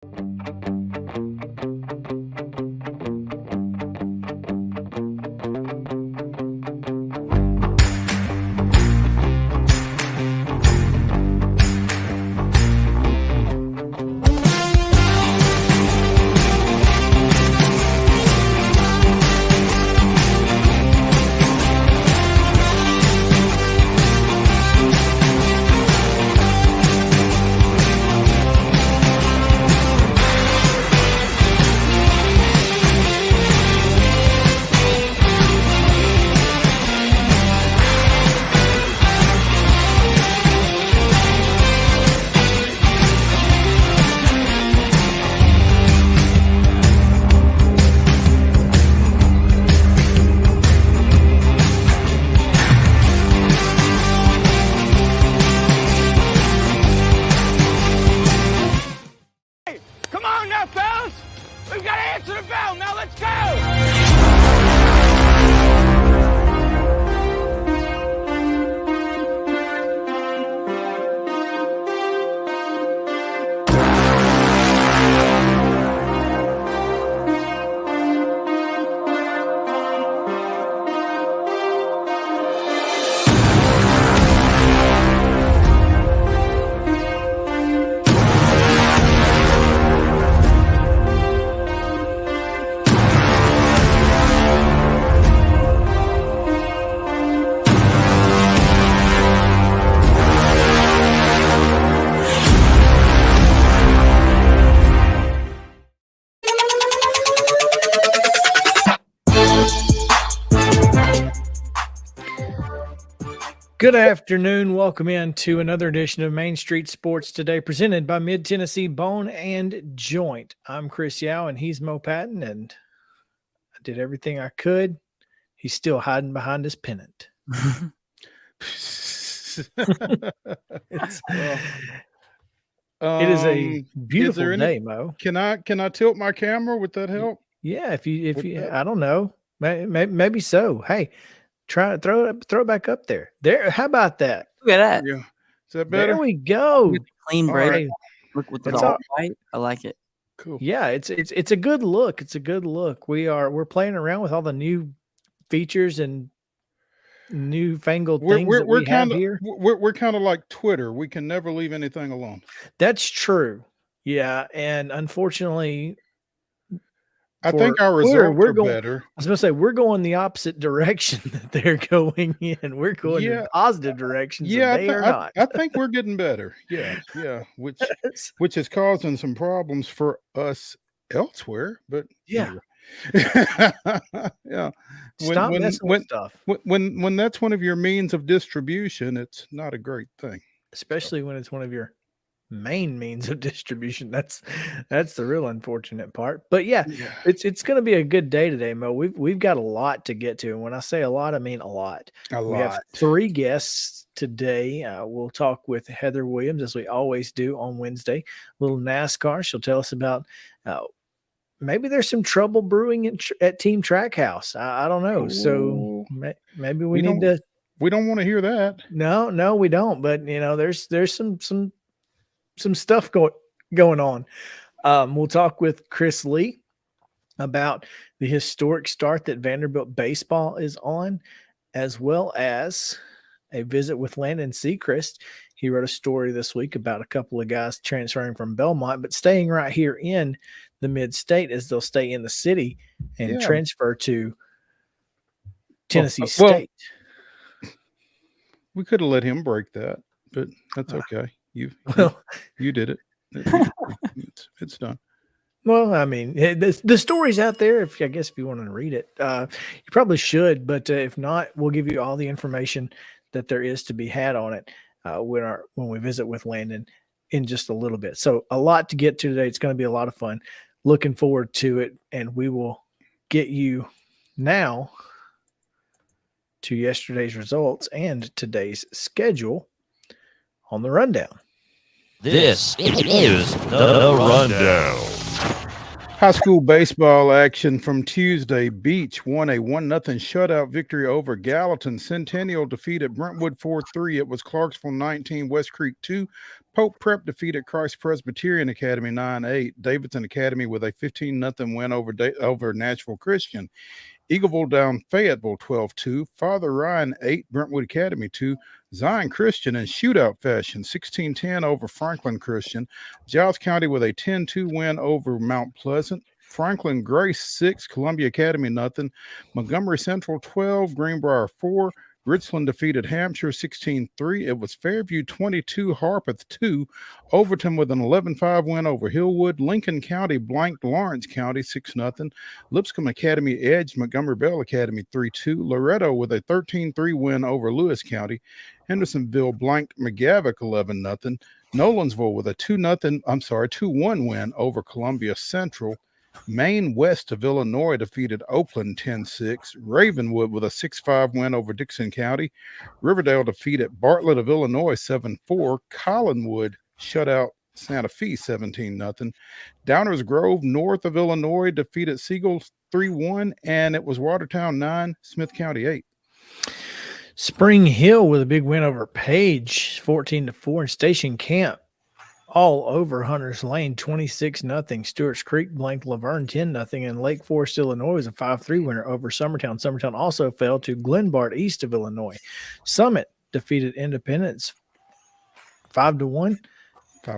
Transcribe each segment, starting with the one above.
Come on now, fellas! We've got to answer the bell. Now let's go! Good afternoon. Welcome in to another edition of Main Street Sports Today, presented by Mid-Tennessee Bone and Joint. I'm Chris Yow, and he's Mo Patton, and I did everything I could. He's still hiding behind his pennant. It is a beautiful day, Mo. Can I tilt my camera? Would that help? Yeah, if you, I don't know, maybe so. Hey. Try to throw it back up there. There. How about that? Look at that. Yeah. Is that better? There we go. Clean break. Right. Look with the all white. I like it. Cool. Yeah, it's a good look. It's a good look. We're playing around with all the new features and newfangled things that we have here. We're kind of like Twitter. We can never leave anything alone. That's true. Yeah, and unfortunately, I think our results are better. I was going to say, we're going the opposite direction that they're going in. We're going in positive directions. Yeah, they are not. I think we're getting better. Yeah, which is causing some problems for us elsewhere. But yeah, yeah. Stop messing with stuff. When that's one of your means of distribution, it's not a great thing. Especially when it's one of your main means of distribution. That's the real unfortunate part. But yeah. It's going to be a good day today, Mo. We've got a lot to get to, and when I say a lot, I mean a lot. We have 3 guests today. We'll talk with Heather Williams, as we always do on Wednesday. A little NASCAR. She'll tell us about maybe there's some trouble brewing at Team Trackhouse. I don't know. So maybe we need to. We don't want to hear that. No, we don't. But there's some stuff going on. We'll talk with Chris Lee about the historic start that Vanderbilt baseball is on, as well as a visit with Landon SECREST. He wrote a story this week about a couple of guys transferring from Belmont, but staying right here in the mid-state, as they'll stay in the city and transfer to Tennessee State. We could have let him break that, but that's okay. You did it. It's done. Well, I mean, the story's out there. If you want to read it, you probably should. But if not, we'll give you all the information that there is to be had on it when we visit with Landon in just a little bit. So a lot to get to today. It's going to be a lot of fun. Looking forward to it, and we will get you now to yesterday's results and today's schedule on the rundown. This is the rundown. High school baseball action from Tuesday. Beach won a 1-0 shutout victory over Gallatin. Centennial defeated Brentwood 4-3. It was Clarksville 19, West Creek 2. Pope Prep defeated Christ Presbyterian Academy 9-8. Davidson Academy with a 15-0 win over Nashville Christian. Eagleville down Fayetteville 12-2. Father Ryan 8, Brentwood Academy 2. Zion Christian in shootout fashion 16-10 over Franklin Christian. Giles County with a 10-2 win over Mount Pleasant. Franklin Grace 6, Columbia Academy 0. Montgomery Central 12, Greenbrier 4. Richland defeated Hampshire 16-3. It was Fairview 22, Harpeth 2. Overton with an 11-5 win over Hillwood. Lincoln County blanked Lawrence County 6-0. Lipscomb Academy edged Montgomery Bell Academy 3-2. Loretto with a 13-3 win over Lewis County. Hendersonville blanked McGavock 11-0. Nolansville with a 2-1 win over Columbia Central. Maine west of Illinois defeated Oakland 10-6. Ravenwood with a 6-5 win over Dixon County. Riverdale defeated Bartlett of Illinois 7-4. Collinwood shut out Santa Fe 17-0. Downers Grove north of Illinois defeated Siegel 3-1, and it was Watertown 9, Smith County 8. Spring Hill with a big win over Page 14-4, and Station Camp all over Hunters Lane 26-0. Stewart's Creek blanked Laverne 10-0, and Lake Forest, Illinois was a 5-3 winner over Summertown. Summertown also fell to Glenbard east of Illinois. Summit defeated Independence 5-1.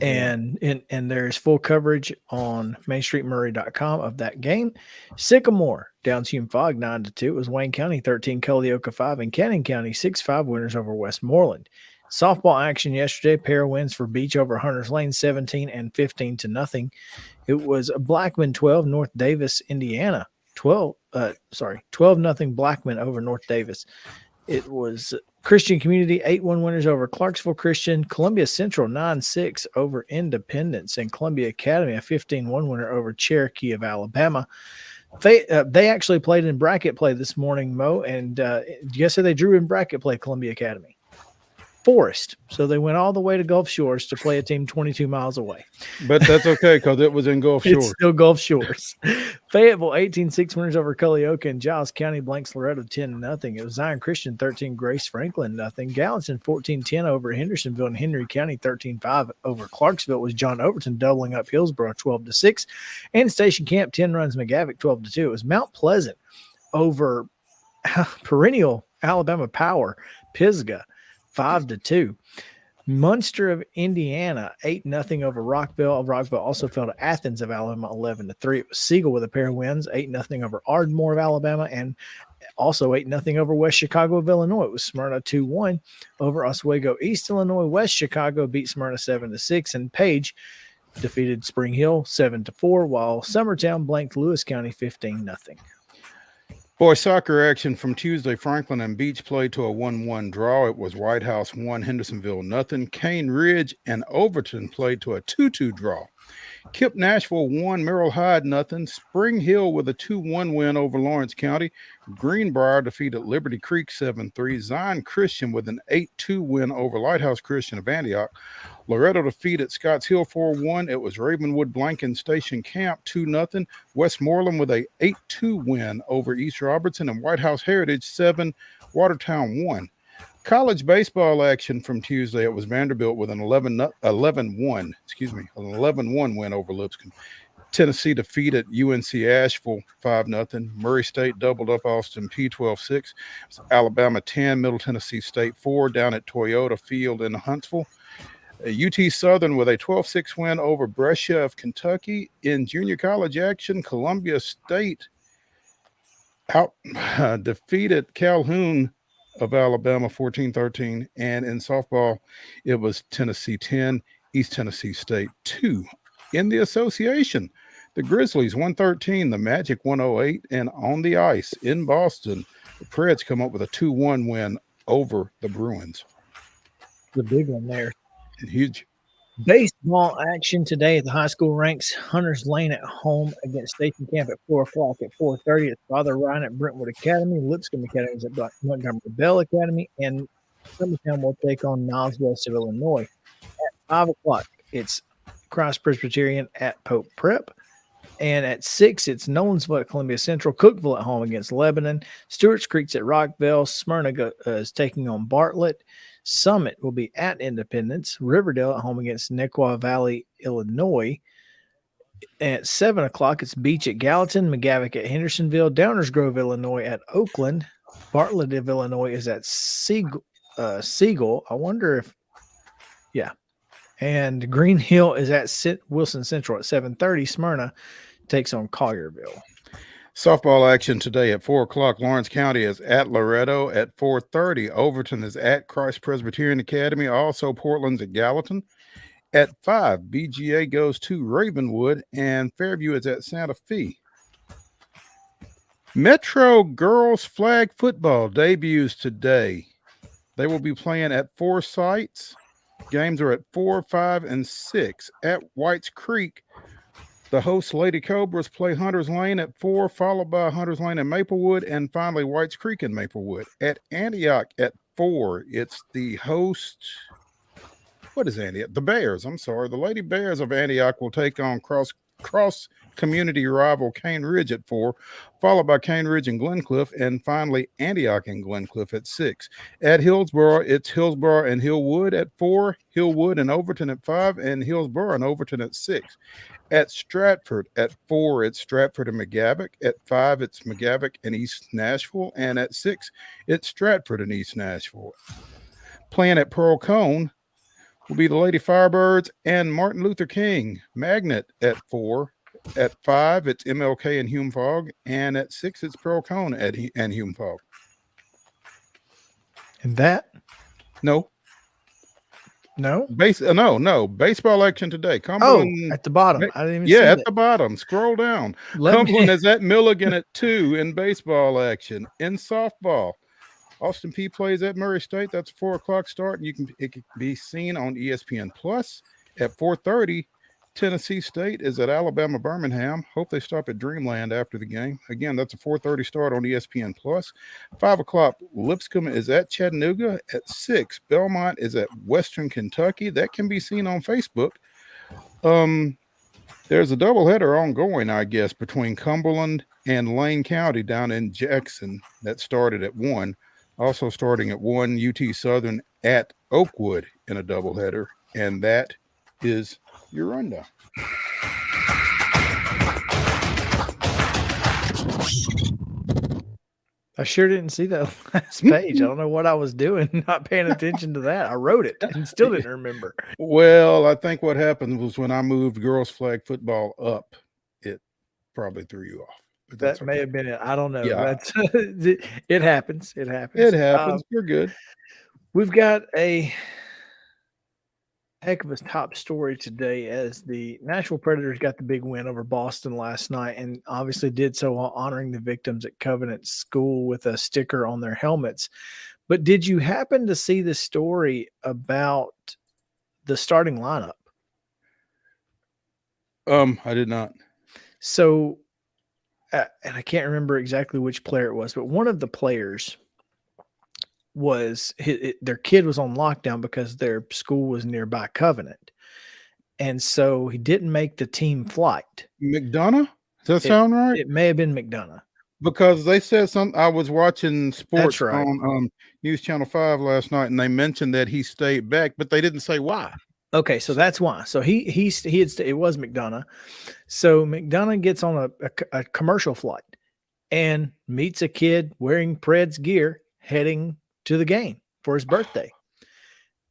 And there's full coverage on MainStreetMurray.com of that game. Sycamore downs Hume Fogg 9-2. It was Wayne County 13, Culleoka 5, and Cannon County 6-5 winners over Westmoreland. Softball action yesterday, pair of wins for Beach over Hunters Lane 17 and 15-0. It was Blackman 12, North Davis, Indiana 12-0 Blackman over North Davis. It was Christian Community 8-1 winners over Clarksville Christian. Columbia Central 9-6 over Independence, and Columbia Academy a 15-1 winner over Cherokee of Alabama. They actually played in bracket play this morning, Mo, and guess who they drew in bracket play? Columbia Academy. Forest. So they went all the way to Gulf Shores to play a team 22 miles away. But that's okay because it was in Gulf Shores. It's still Gulf Shores. Fayetteville 18-6 winners over Culleoka, and Giles County blanks Loretto 10-0. It was Zion Christian 13, Grace Franklin 0. Gallatin 14-10 over Hendersonville, and Henry County 13-5 over Clarksville. It was John Overton doubling up Hillsborough 12-6, and Station Camp 10 runs McGavock 12-2. It was Mount Pleasant over perennial Alabama power Pisgah 5-2. Munster of Indiana 8-0 over Rockville. Rockville also fell to Athens of Alabama 11-3. It was Siegel with a pair of wins, 8-0 over Ardmore of Alabama, and also 8-0 over West Chicago of Illinois. It was Smyrna 2-1 over Oswego East Illinois. West Chicago beat Smyrna 7-6, and Page defeated Spring Hill 7-4, while Summertown blanked Lewis County 15-0. Boys soccer action from Tuesday. Franklin and Beach played to a 1-1 draw. It was White House 1, Hendersonville 0. Cane Ridge and Overton played to a 2-2 draw. Kip Nashville 1, Merrill Hyde 0. Spring Hill with a 2-1 win over Lawrence County. Greenbrier defeated Liberty Creek 7-3. Zion Christian with an 8-2 win over Lighthouse Christian of Antioch. Loretto defeated Scotts Hill 4-1. It was Ravenwood blanking Station Camp 2-0. Westmoreland with a 8-2 win over East Robertson, and White House Heritage 7, Watertown 1. College baseball action from Tuesday. It was Vanderbilt with an 11-1 win over Lipscomb. Tennessee defeated UNC Asheville 5-0. Murray State doubled up Austin P 12-6. Alabama 10, Middle Tennessee State 4 down at Toyota Field in Huntsville. UT Southern with a 12-6 win over Brescia of Kentucky. In junior college action, Columbia State defeated Calhoun of Alabama 14-13, and in softball it was Tennessee 10, East Tennessee State 2. In the association, the Grizzlies 113, the Magic 108, and on the ice in Boston, the Preds come up with a 2-1 win over the Bruins. The big one there. And huge. Baseball action today at the high school ranks. Hunters Lane at home against Station Camp at 4 o'clock. At 4:30, it's Father Ryan at Brentwood Academy. Lipscomb Academy is at Montgomery Bell Academy. And Summertown will take on Niles West of Illinois. At 5 o'clock, it's Christ Presbyterian at Pope Prep. And at 6, it's Nolansville at Columbia Central. Cookville at home against Lebanon. Stewart's Creek's at Rockville. Smyrna is taking on Bartlett. Summit will be at Independence. Riverdale at home against Nequa Valley, Illinois. At 7 o'clock, it's Beach at Gallatin, McGavock at Hendersonville, Downers Grove, Illinois at Oakland. Bartlett of Illinois is at Siegel. I wonder if, yeah. And Green Hill is at Wilson Central at 7:30. Smyrna takes on Collierville. Softball action today at 4 o'clock. Lawrence County is at Loretto at 4:30. Overton is at Christ Presbyterian Academy. Also, Portland's at Gallatin. At 5, BGA goes to Ravenwood, and Fairview is at Santa Fe. Metro Girls Flag Football debuts today. They will be playing at 4 sites. Games are at 4, 5, and 6. At Whites Creek, the host Lady Cobras play Hunters Lane at 4, followed by Hunters Lane and Maplewood, and finally Whites Creek and Maplewood. At Antioch at 4, it's the host... What is Antioch? The Bears. I'm sorry. The Lady Bears of Antioch will take on cross community rival Cane Ridge at 4, followed by Cane Ridge and Glencliff, and finally Antioch and Glencliff at 6. At Hillsboro, it's Hillsboro and Hillwood at 4, Hillwood and Overton at 5, and Hillsboro and Overton at 6. At Stratford at 4, it's Stratford and McGavock. At 5, it's McGavock and East Nashville, and at 6, it's Stratford and East Nashville. Playing at Pearl Cone will be the Lady Firebirds and Martin Luther King. Magnet at 4. At 5, it's MLK and Hume Fogg. And at 6, it's Pearl Cone and Hume Fogg. And that? No. No? No. Baseball action today. Cumberland, at the bottom. I didn't even see at that. the bottom. Scroll down. Cumberland is at Milligan at 2 in baseball action. In softball, Austin Peay plays at Murray State. That's a 4 o'clock start, and it can be seen on ESPN Plus. At 4:30, Tennessee State is at Alabama Birmingham. Hope they stop at Dreamland after the game. Again, that's a 4:30 start on ESPN Plus. 5 o'clock, Lipscomb is at Chattanooga. At 6, Belmont is at Western Kentucky. That can be seen on Facebook. There's a doubleheader ongoing, I guess, between Cumberland and Lane County down in Jackson that started at 1. Also starting at 1, UT Southern at Oakwood in a doubleheader. And that is your rundown. I sure didn't see that last page. I don't know what I was doing, not paying attention to that. I wrote it and still didn't remember. Well, I think what happened was when I moved girls flag football up, it probably threw you off. That may have been it. I don't know. Yeah. That's it happens. It happens. It happens. You're good. We've got a heck of a top story today as the Nashville Predators got the big win over Boston last night, and obviously did so while honoring the victims at Covenant School with a sticker on their helmets. But did you happen to see the story about the starting lineup? I did not. So, and I can't remember exactly which player it was, but one of the players was their kid was on lockdown because their school was nearby Covenant. And so he didn't make the team flight. McDonough? Does that sound right? It may have been McDonough. Because they said something. I was watching sports That's right. on News Channel 5 last night, and they mentioned that he stayed back, but they didn't say why. Okay, so that's why. So it was McDonough. So McDonough gets on a commercial flight and meets a kid wearing PREDS gear heading to the game for his birthday.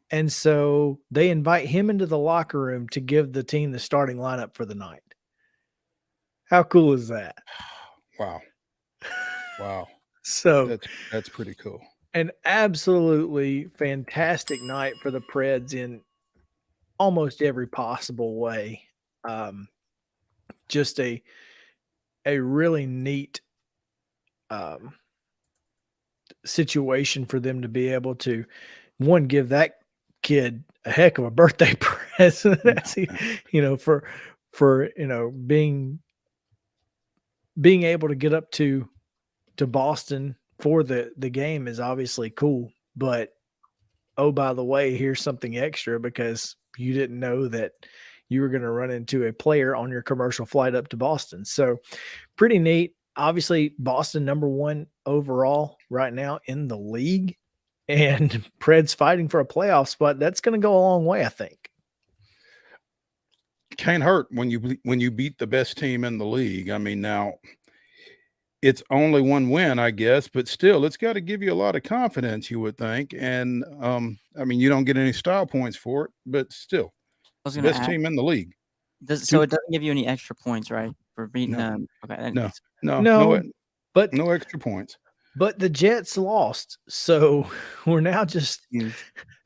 And so they invite him into the locker room to give the team the starting lineup for the night. How cool is that? Wow. Wow. So that's pretty cool. An absolutely fantastic night for the Preds in almost every possible way. Just a really neat situation for them to be able to, one, give that kid a heck of a birthday present, for being able to get up to Boston for the game is obviously cool. But oh, by the way, here's something extra because you didn't know that you were going to run into a player on your commercial flight up to Boston. So pretty neat. Obviously, Boston #1 overall right now in the league. and Preds fighting for a playoff spot, that's going to go a long way, I think. Can't hurt when you beat the best team in the league. I mean, now it's only one win, I guess, but still, it's got to give you a lot of confidence, you would think. And I mean, you don't get any style points for it, but still, I was the gonna best ask, team in the league. so it doesn't give you any extra points, right? For beating No. okay. No, but no extra points. But the Jets lost, so we're now just Huge.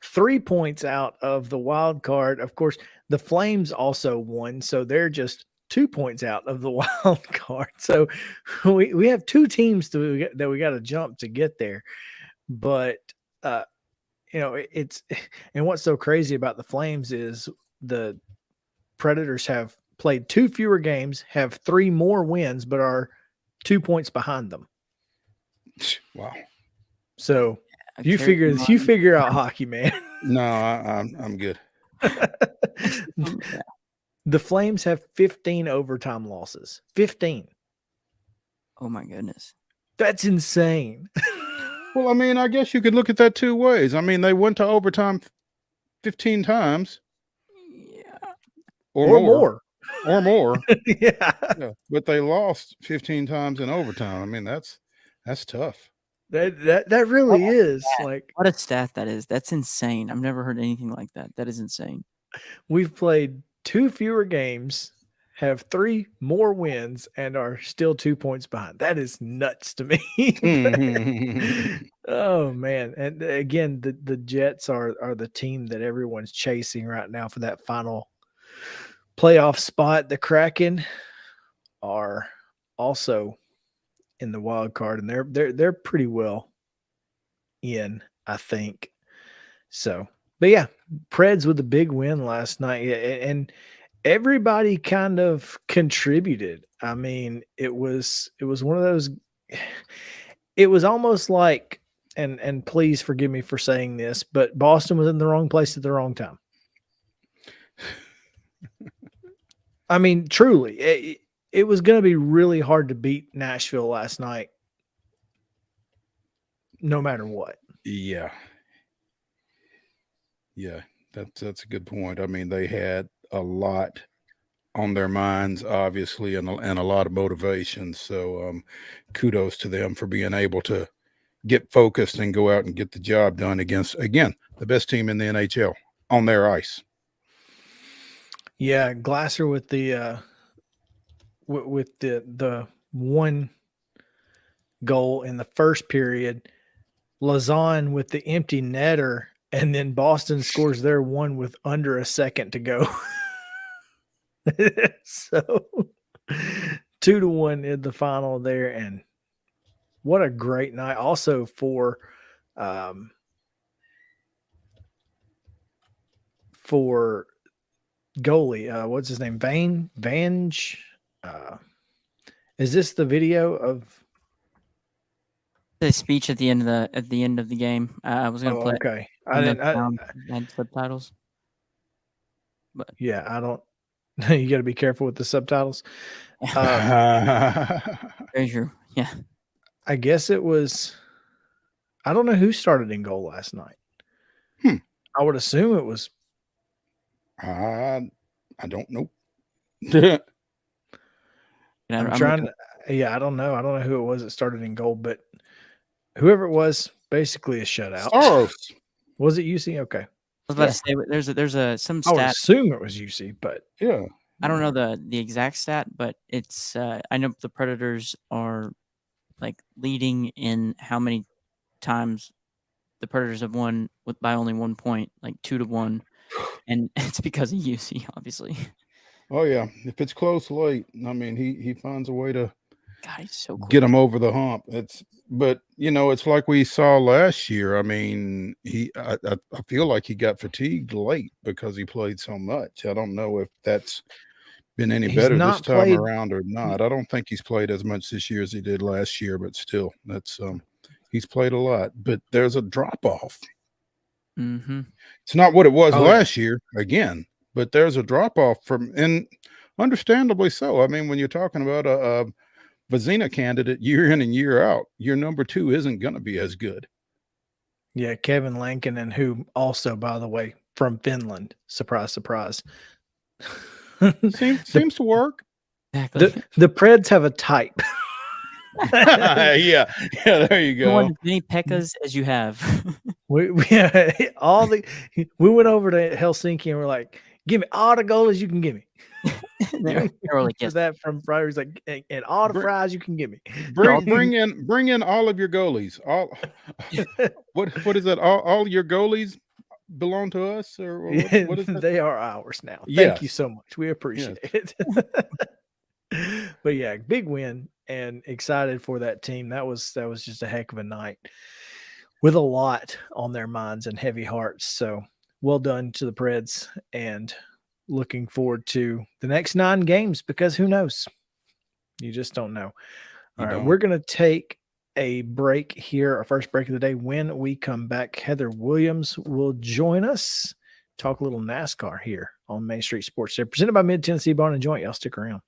3 points out of the wild card. Of course, the Flames also won, so they're just 2 points out of the wild card. So we have 2 teams that we got to jump to get there. But you know, it's and what's so crazy about the Flames is the Predators have played 2 fewer games, have 3 more wins, but are 2 points behind them. Wow. So you figure out hockey, man. No, I'm good. The Flames have 15 overtime losses. 15. Oh my goodness. That's insane. Well, I mean, I guess you could look at that 2 ways. I mean, they went to overtime 15 times. Yeah. Or more. Yeah. But they lost 15 times in overtime. I mean, that's tough. That really is like, What a stat that is. That's insane. I've never heard anything like that. That is insane. we've played 2 fewer games, have 3 more wins, and are still 2 points behind. That is nuts to me. Oh man. And again, the Jets are the team that everyone's chasing right now for that final playoff spot. The Kraken are also in the wild card, and they're pretty well in, I think. So, but yeah, Preds with a big win last night, and everybody kind of contributed. I mean, it was one of those. It was almost like, and please forgive me for saying this, but Boston was in the wrong place at the wrong time. I mean, truly, it was going to be really hard to beat Nashville last night, no matter what. Yeah. Yeah, that's a good point. I mean, they had a lot on their minds, obviously, and a lot of motivation. So kudos to them for being able to get focused and go out and get the job done against, again, the best team in the NHL on their ice. Yeah, Glasser with the one goal in the first period, Lazan with the empty netter, and then Boston scores their one with under a second to go. So 2-1 in the final there, and what a great night also for goalie. What's his name? Vange. Is this the video of The speech at the end of the game? I was gonna play. Okay. I had subtitles. But Yeah, I don't. You got to be careful with the subtitles. very true. Yeah. I guess it was. I don't know who started in goal last night. I would assume it was. I don't know. I'm trying to. Yeah, I don't know. I don't know who it was that started in goal, but whoever it was, basically a shutout. Staros. Was it UC? Okay. I was about to say there's some I would stat. assume it was UC, but Yeah. I don't know the exact stat, but it's I know the Predators are like leading in how many times the Predators have won by only 1 point, like 2-1, and it's because of UC, obviously. Oh yeah. If it's close late, I mean, he finds a way to God, he's so cool. get him over the hump. But you know, it's like we saw last year. I mean, I feel like he got fatigued late because he played so much. I don't know if that's been any better this time around or not. I don't think he's played as much this year as he did last year, but still, that's he's played a lot. But there's a drop off. Mm-hmm. It's not what it was last year again, but there's a drop off and understandably so. I mean, when you're talking about a Vezina candidate year in and year out, your number 2 isn't going to be as good. Yeah, Kevin Lankinen, who also, by the way, from Finland. Surprise, surprise. Seems to work. Exactly. The Preds have a type. Yeah, there you You want go. as many Pekkas as you have. We went over to Helsinki and we're like, give me all the goalies you can give me. They're like, For yes. that from Friday, he's like, and all the Bring- fries you can give me. Bring in all of your goalies. All what is that? All your goalies belong to us, or what is that? They are ours now. Thank Yes. you so much. We appreciate it. But yeah, big win and excited for that team. That was just a heck of a night with a lot on their minds and heavy hearts. So well done to the Preds, and looking forward to the next 9 games, because who knows? You just don't know. All right, we're going to take a break here, our first break of the day. When we come back, Heather Williams will join us, talk a little NASCAR here on Main Street Sports. They're presented by Mid-Tennessee Bone and Joint. Y'all stick around.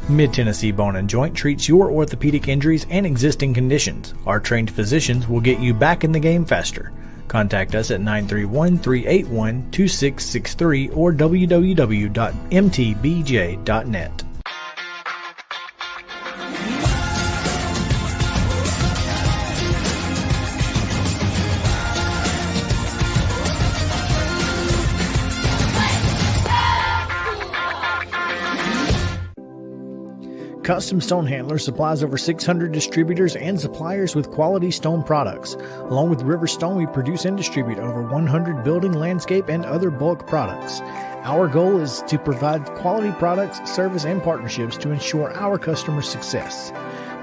Mid-Tennessee Bone and Joint treats your orthopedic injuries and existing conditions. Our trained physicians will get you back in the game faster. Contact us at 931-381-2663 or www.mtbj.net. Custom Stone Handlers supplies over 600 distributors and suppliers with quality stone products. Along with River Stone, we produce and distribute over 100 building, landscape, and other bulk products. Our goal is to provide quality products, service, and partnerships to ensure our customers' success.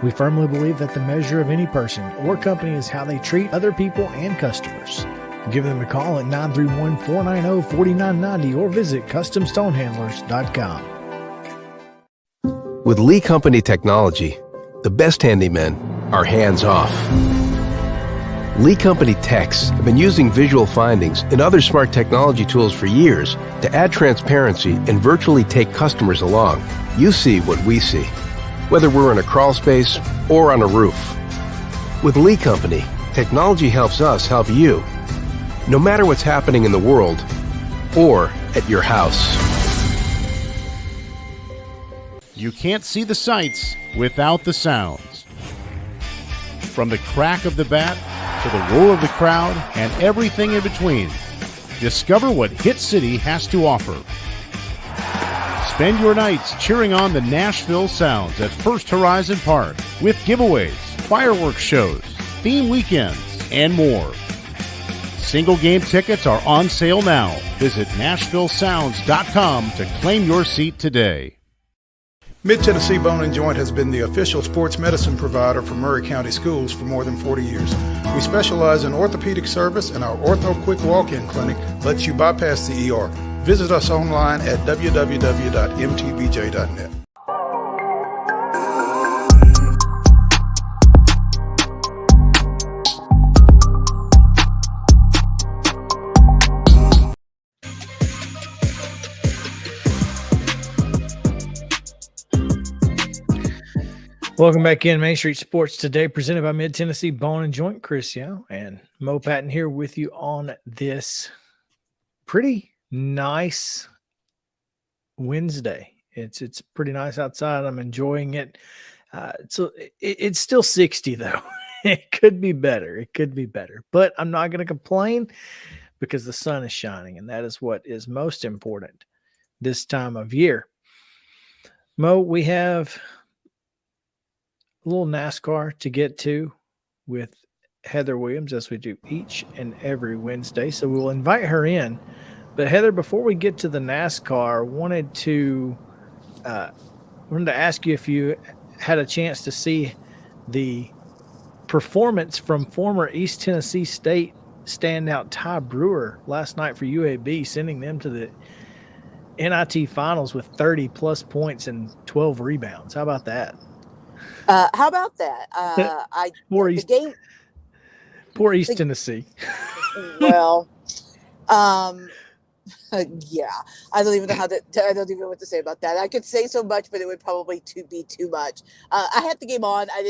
We firmly believe that the measure of any person or company is how they treat other people and customers. Give them a call at 931-490-4990 or visit CustomStonehandlers.com. With Lee Company technology, the best handymen are hands-off. Lee Company techs have been using visual findings and other smart technology tools for years to add transparency and virtually take customers along. You see what we see, whether we're in a crawl space or on a roof. With Lee Company, technology helps us help you, no matter what's happening in the world or at your house. You can't see the sights without the sounds. From the crack of the bat to the roar of the crowd and everything in between, discover what Hit City has to offer. Spend your nights cheering on the Nashville Sounds at First Horizon Park with giveaways, fireworks shows, theme weekends, and more. Single game tickets are on sale now. Visit NashvilleSounds.com to claim your seat today. Mid-Tennessee Bone and Joint has been the official sports medicine provider for Murray County Schools for more than 40 years. We specialize in orthopedic service, and our Ortho Quick Walk-In Clinic lets you bypass the ER. Visit us online at www.mtbj.net. Welcome back in Main Street Sports today, presented by Mid-Tennessee Bone and Joint. Chris Yow and Mo Patton here with you on this pretty nice Wednesday. It's pretty nice outside. I'm enjoying it. It's still 60 though. It could be better. It could be better, but I'm not going to complain because the sun is shining, and that is what is most important this time of year. Mo, we have a little NASCAR to get to with Heather Williams, as we do each and every Wednesday. So we'll invite her in. But Heather, before we get to the NASCAR, wanted to ask you if you had a chance to see the performance from former East Tennessee State standout Ty Brewer last night for UAB, sending them to the NIT finals with 30+ points and 12 rebounds. How about that? How about that? Poor The East, game. poor East The, Tennessee. well, yeah, I don't even know I don't even know what to say about that. I could say so much, but it would probably be too much. I had the game on. I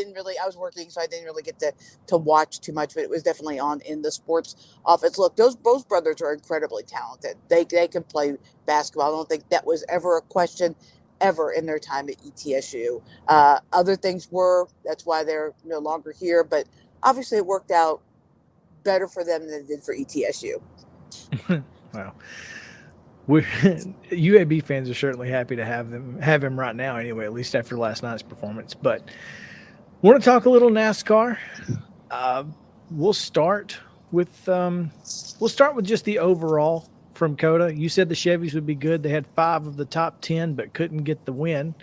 was working, so I didn't really get to watch too much, but it was definitely on in the sports office. Look, both brothers are incredibly talented. They can play basketball. I don't think that was ever a question ever in their time at ETSU. Other things that's why they're no longer here, but obviously it worked out better for them than it did for ETSU. Wow. UAB fans are certainly happy to have him right now anyway, at least after last night's performance. But want to talk a little NASCAR. We'll start with just the overall from Coda. You said the Chevys would be good. They had 5 of the top 10 but couldn't get the win.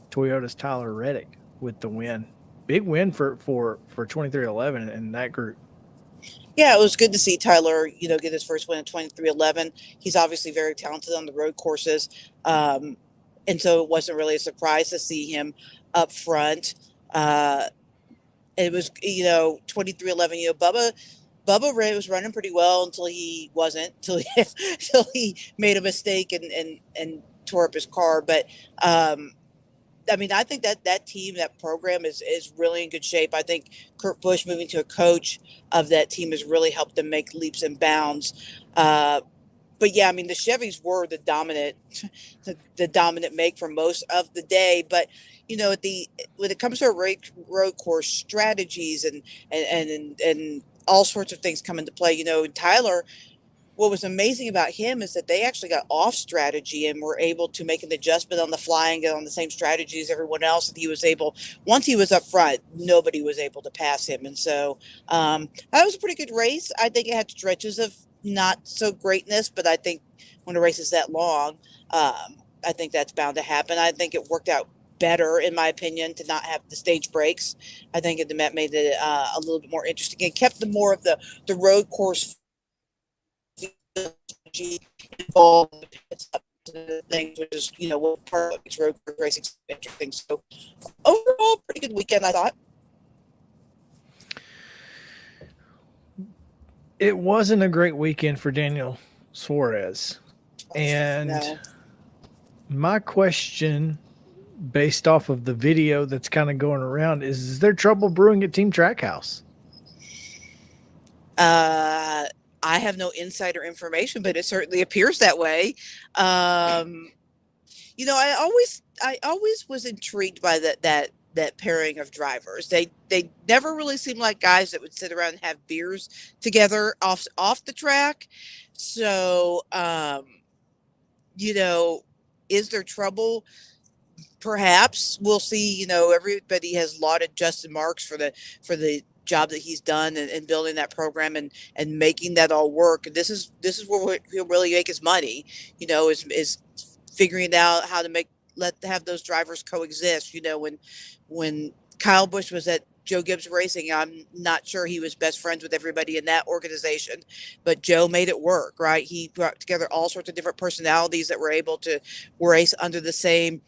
Toyota's Tyler Reddick with the win. Big win for 2311 in that group. Yeah, it was good to see Tyler, get his first win at 2311. He's obviously very talented on the road courses. And so it wasn't really a surprise to see him up front. It was, 2311, Bubba Ray was running pretty well until he wasn't, until he made a mistake and tore up his car. But, I think that team, that program is really in good shape. I think Kurt Busch moving to a coach of that team has really helped them make leaps and bounds. But yeah, the Chevys were the dominant make for most of the day. But when it comes to road course strategies and all sorts of things come into play, Tyler. What was amazing about him is that they actually got off strategy and were able to make an adjustment on the fly and get on the same strategy as everyone else. And he was able, once he was up front, nobody was able to pass him. And so that was a pretty good race. I think it had stretches of not so greatness, but I think when a race is that long, I think that's bound to happen. I think it worked out better, in my opinion, to not have the stage breaks. I think it made it a little bit more interesting and kept more of the road course involved things, which is what part of makes road racing interesting. So overall, pretty good weekend, I thought. It wasn't a great weekend for Daniel Suarez, and my question, based off of the video that's kind of going around, is there trouble brewing at Team Trackhouse? I have no insider information, but it certainly appears that way. I always was intrigued by that pairing of drivers. They never really seemed like guys that would sit around and have beers together off the track. So, is there trouble? Perhaps. We'll see. Everybody has lauded Justin Marks for the job that he's done and building that program and making that all work. This is where he'll really make his money, is figuring out how to have those drivers coexist. When Kyle Busch was at Joe Gibbs Racing, I'm not sure he was best friends with everybody in that organization, but Joe made it work, right? He brought together all sorts of different personalities that were able to race under the same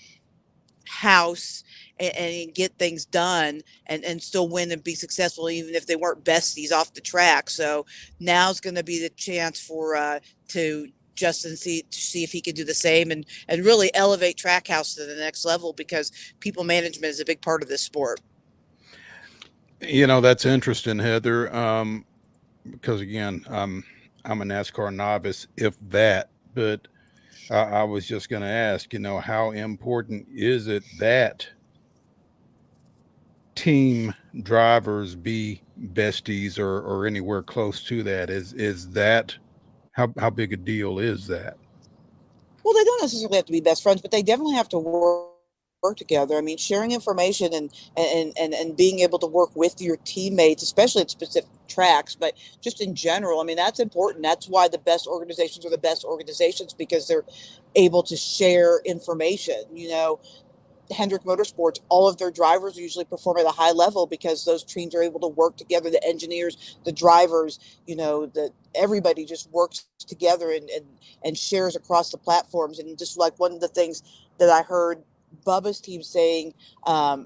house and get things done and still win and be successful, even if they weren't besties off the track. So now's going to be the chance for to Justin to see if he can do the same and really elevate Trackhouse to the next level, because people management is a big part of this sport. That's interesting, Heather, because again, I'm a NASCAR novice, if that, but I was just going to ask, how important is it that team drivers be besties or anywhere close to that? Is that how big a deal is that? Well, they don't necessarily have to be best friends, but they definitely have to work together. Sharing information and being able to work with your teammates, especially at specific tracks, but just in general, that's important. That's why the best organizations are the best organizations, because they're able to share information. Hendrick Motorsports, all of their drivers usually perform at a high level because those teams are able to work together. The engineers, the drivers, everybody just works together and shares across the platforms. And just like one of the things that I heard Bubba's team saying, I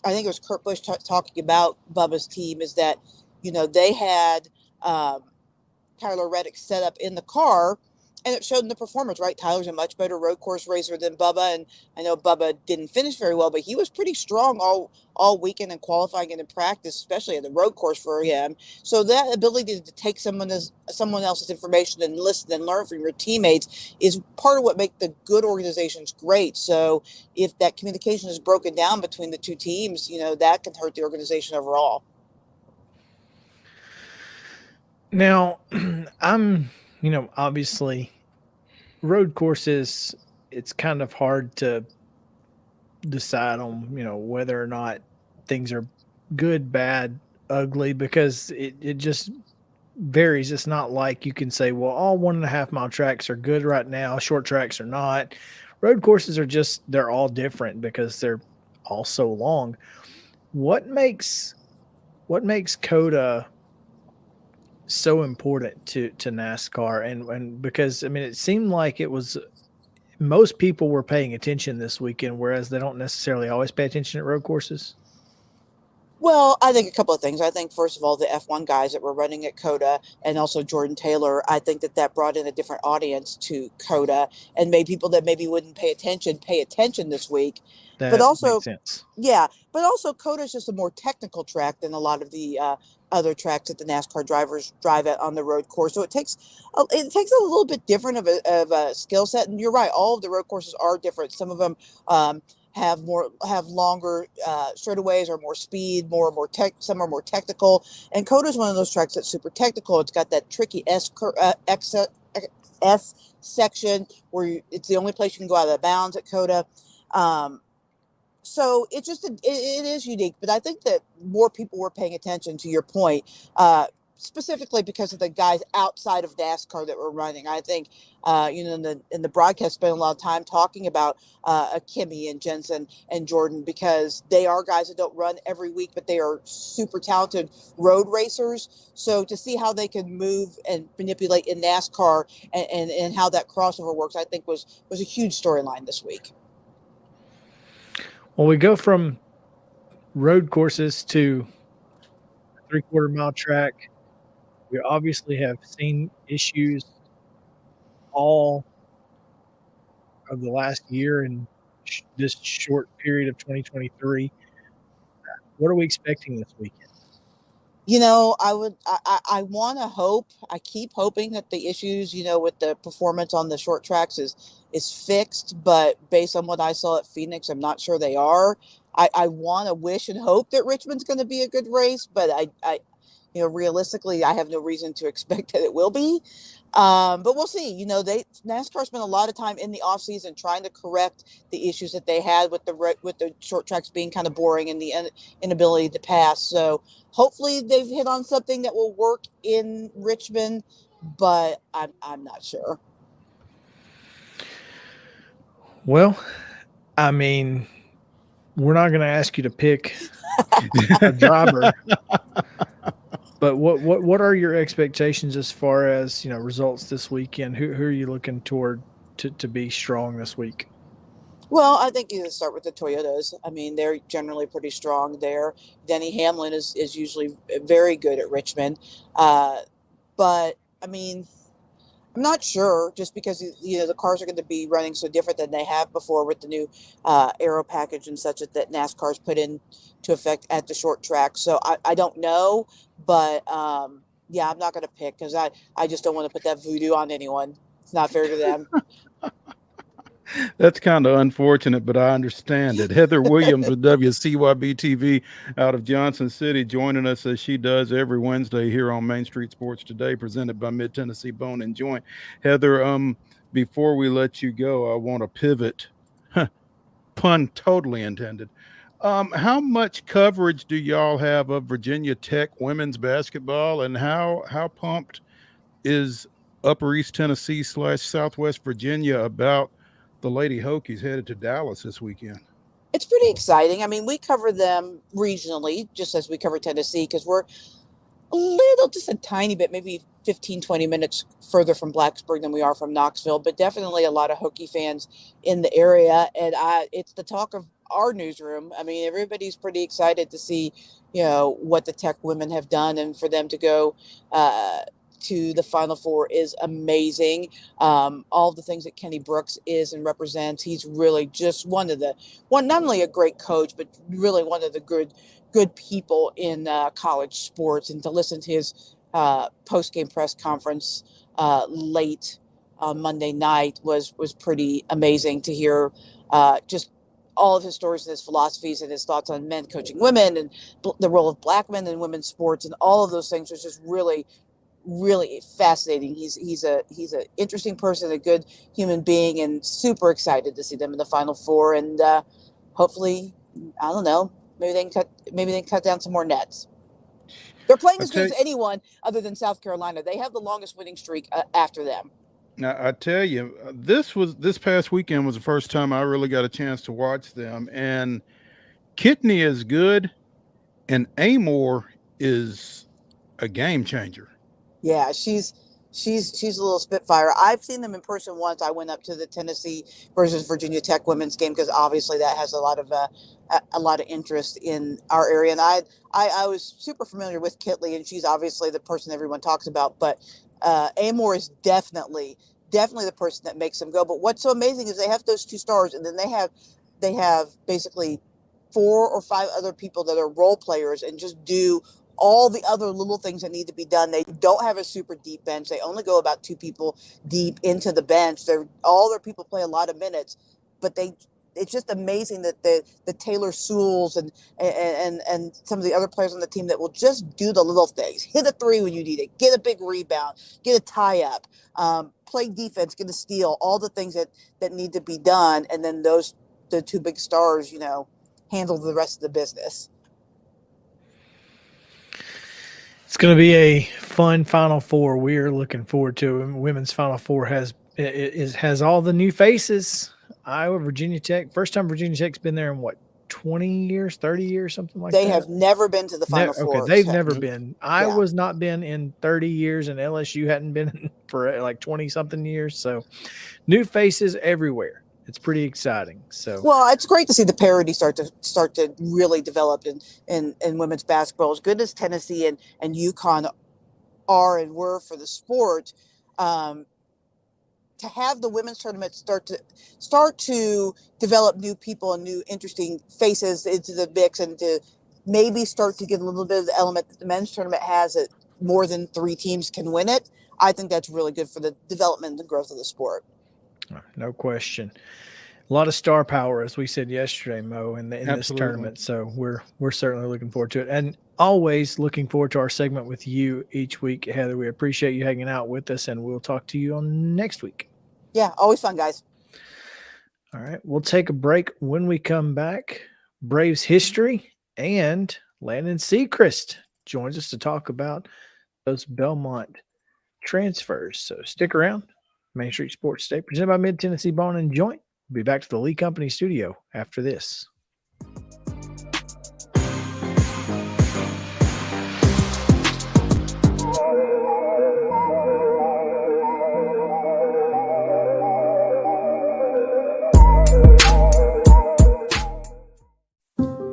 think it was Kurt Busch talking about Bubba's team, is that, they had Tyler Reddick set up in the car, and it showed in the performance, right? Tyler's a much better road course racer than Bubba, and I know Bubba didn't finish very well, but he was pretty strong all weekend in qualifying and in practice, especially at the road course for him. So that ability to take someone else's information and listen and learn from your teammates is part of what makes the good organizations great. So if that communication is broken down between the two teams, that can hurt the organization overall. Now, I'm, obviously road courses, it's kind of hard to decide on, whether or not things are good, bad, ugly, because it just varies. It's not like you can say, well, all 1.5 mile tracks are good right now, short tracks are not. Road courses are they're all different because they're all so long. What makes COTA so important to NASCAR? And because, it seemed like it was, most people were paying attention this weekend, whereas they don't necessarily always pay attention at road courses. Well, I think a couple of things. I think, first of all, the F1 guys that were running at COTA, and also Jordan Taylor, I think that brought in a different audience to COTA and made people that maybe wouldn't pay attention this week. That makes sense. Yeah, but also COTA is just a more technical track than a lot of the other tracks that the NASCAR drivers drive at on the road course. So it takes a little bit different of a skill set. And you're right, all of the road courses are different. Some of them have longer straightaways or more speed, some are more technical. And COTA is one of those tracks that's super technical. It's got that tricky S section where it's the only place you can go out of bounds at COTA. So it is unique, but I think that more people were paying attention, to your point, specifically because of the guys outside of NASCAR that were running. I think, in the broadcast, spent a lot of time talking about Kimmy and Jensen and Jordan, because they are guys that don't run every week, but they are super talented road racers. So to see how they can move and manipulate in NASCAR and how that crossover works, I think was a huge storyline this week. Well, we go from road courses to 3/4 mile track. We obviously have seen issues all of the last year and this short period of 2023. What are we expecting this weekend? I want to hope, I keep hoping that the issues, with the performance on the short tracks is fixed, but based on what I saw at Phoenix, I'm not sure they are. I want to wish and hope that Richmond's going to be a good race, but I realistically, I have no reason to expect that it will be. But we'll see. NASCAR spent a lot of time in the off season trying to correct the issues that they had with the short tracks being kind of boring and the inability to pass. So hopefully they've hit on something that will work in Richmond, but I'm not sure. Well, we're not going to ask you to pick a driver. But what are your expectations as far as results this weekend? Who are you looking toward to be strong this week? Well, I think you start with the Toyotas. They're generally pretty strong there. Denny Hamlin is usually very good at Richmond, but I'm not sure, just because the cars are going to be running so different than they have before with the new aero package and such that NASCAR's put into effect at the short track. So I don't know, but yeah, I'm not going to pick because I just don't want to put that voodoo on anyone. It's not fair to them. That's kind of unfortunate, but I understand it. Heather Williams with WCYB TV out of Johnson City, joining us as she does every Wednesday here on Main Street Sports Today, presented by Mid-Tennessee Bone and Joint. Heather, before we let you go, I want to pivot. Pun totally intended. How much coverage do y'all have of Virginia Tech women's basketball, and how pumped is Upper East Tennessee / Southwest Virginia about the Lady Hokies headed to Dallas this weekend? It's pretty exciting. I mean, we cover them regionally, just as we cover Tennessee, because we're just a tiny bit, maybe 15, 20 minutes further from Blacksburg than we are from Knoxville, but definitely a lot of Hokie fans in the area. And it's the talk of our newsroom. I mean, everybody's pretty excited to see, what the Tech women have done, and for them to go to the Final Four is amazing. All the things that Kenny Brooks is and represents, he's really just not only a great coach, but really one of the good people in college sports. And to listen to his post-game press conference late on Monday night was pretty amazing to hear just all of his stories and his philosophies and his thoughts on men coaching women and the role of black men in women's sports, and all of those things was just really, really fascinating. He's a interesting person, a good human being, and super excited to see them in the Final Four. And hopefully, I don't know, maybe they can cut down some more nets. They're playing as good as anyone other than South Carolina. They have the longest winning streak after them. Now, I tell you, this past weekend was the first time I really got a chance to watch them. And Kidney is good, and Amor is a game changer. Yeah, she's a little spitfire. I've seen them in person once. I went up to the Tennessee versus Virginia Tech women's game because obviously that has a lot of interest in our area. And I was super familiar with Kitley, and she's obviously the person everyone talks about. But Amor is definitely the person that makes them go. But what's so amazing is they have those two stars, and then they have basically 4 or 5 other people that are role players and just do all the other little things that need to be done. They don't have a super deep bench. They only go about 2 people deep into the bench. All their people play a lot of minutes, but it's just amazing that the Taylor Sewells and some of the other players on the team that will just do the little things, hit a 3 when you need it, get a big rebound, get a tie up, play defense, get a steal, all the things that need to be done. And then the 2 big stars, handle the rest of the business. It's going to be a fun Final Four. We're looking forward to it. Women's Final Four has all the new faces. Iowa, Virginia Tech. First time Virginia Tech's been there in 20 years, 30 years, something like that? They have never been to the Final Four. Okay, they've never been. Iowa's not been in 30 years, and LSU hadn't been for like 20-something years. So new faces everywhere. It's pretty exciting. So well, it's great to see the parity start to really develop in women's basketball. As good as Tennessee and UConn are and were for the sport, to have the women's tournament start to develop new people and new interesting faces into the mix, and to maybe start to get a little bit of the element that the men's tournament has, that more than 3 teams can win it. I think that's really good for the development and growth of the sport. No question. A lot of star power, as we said yesterday, Mo, in this tournament. So we're certainly looking forward to it, and always looking forward to our segment with you each week, Heather. We appreciate you hanging out with us, and we'll talk to you on next week. Yeah, always fun, guys. All right, we'll take a break. When we come back, Braves history and Landon SECREST joins us to talk about those Belmont transfers. So stick around. Main Street Sports Today, presented by Mid-Tennessee Bone and Joint. We'll be back to the Lee Company studio after this.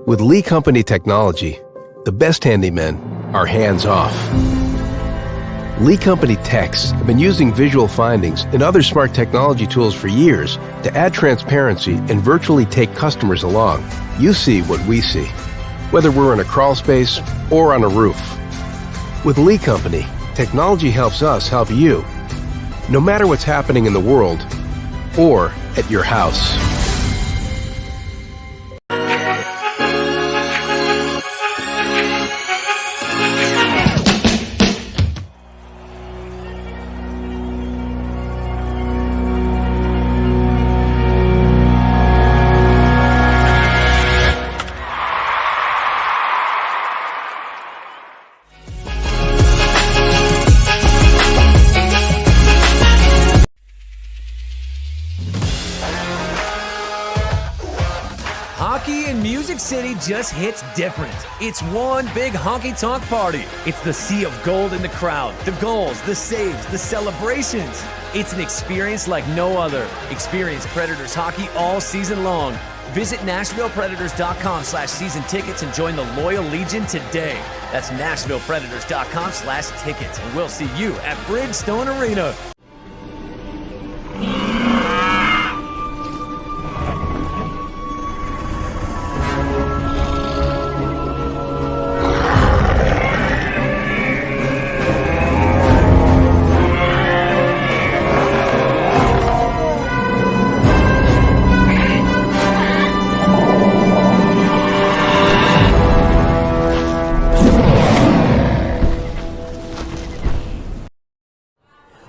With Lee Company technology, the best handymen are hands-off. Lee Company techs have been using visual findings and other smart technology tools for years to add transparency and virtually take customers along. You see what we see, whether we're in a crawl space or on a roof. With Lee Company, technology helps us help you, no matter what's happening in the world or at your house. hockey in Music City just hits different. It's one big honky-tonk party. It's the sea of gold in the crowd, the goals, the saves, the celebrations. It's an experience like no other. Experience Predators hockey all season long. Visit NashvillePredators.com/season tickets and join the Loyal Legion today. That's NashvillePredators.com/tickets, and we'll see you at Bridgestone Arena.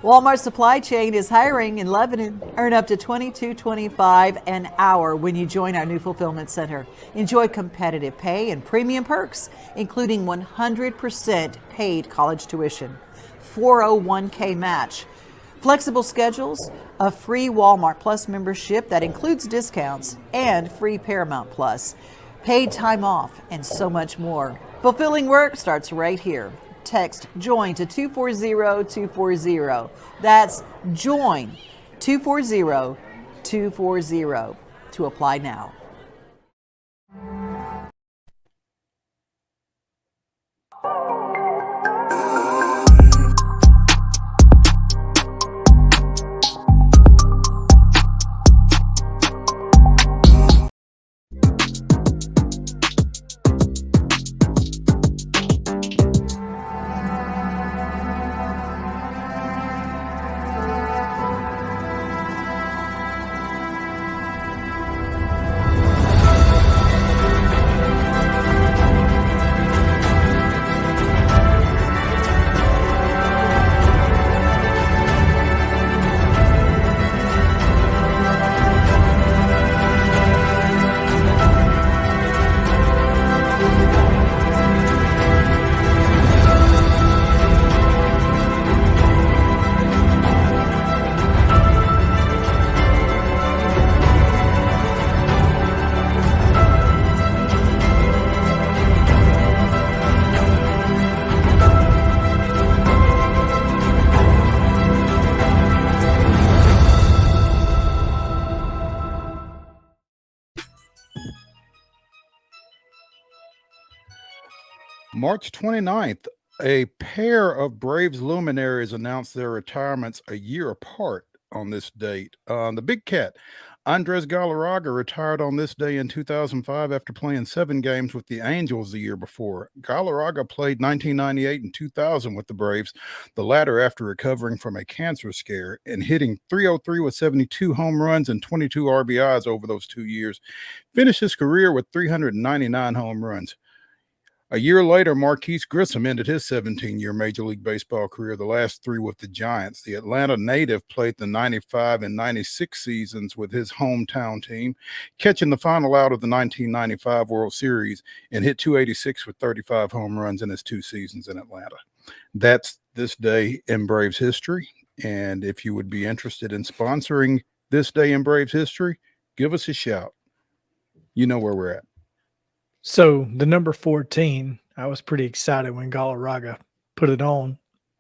Walmart Supply Chain is hiring in Lebanon. Earn up to $22.25 an hour when you join our new fulfillment center. Enjoy competitive pay and premium perks, including 100% paid college tuition, 401k match, flexible schedules, a free Walmart Plus membership that includes discounts, and free Paramount Plus, paid time off, and so much more. Fulfilling work starts right here. Text JOIN to 240-240. That's JOIN 240-240 to apply now. March 29th, a pair of Braves luminaries announced their retirements a year apart on this date. The Big Cat, Andres Galarraga, retired on this day in 2005 after playing 7 games with the Angels the year before. Galarraga played 1998 and 2000 with the Braves, the latter after recovering from a cancer scare and hitting .303 with 72 home runs and 22 RBIs over those 2 years. Finished his career with 399 home runs. A year later, Marquise Grissom ended his 17-year Major League Baseball career, the last 3 with the Giants. The Atlanta native played the 95 and 96 seasons with his hometown team, catching the final out of the 1995 World Series, and hit .286 with 35 home runs in his 2 seasons in Atlanta. That's this day in Braves history. And if you would be interested in sponsoring this day in Braves history, give us a shout. You know where we're at. So the number 14, I was pretty excited when Galarraga put it on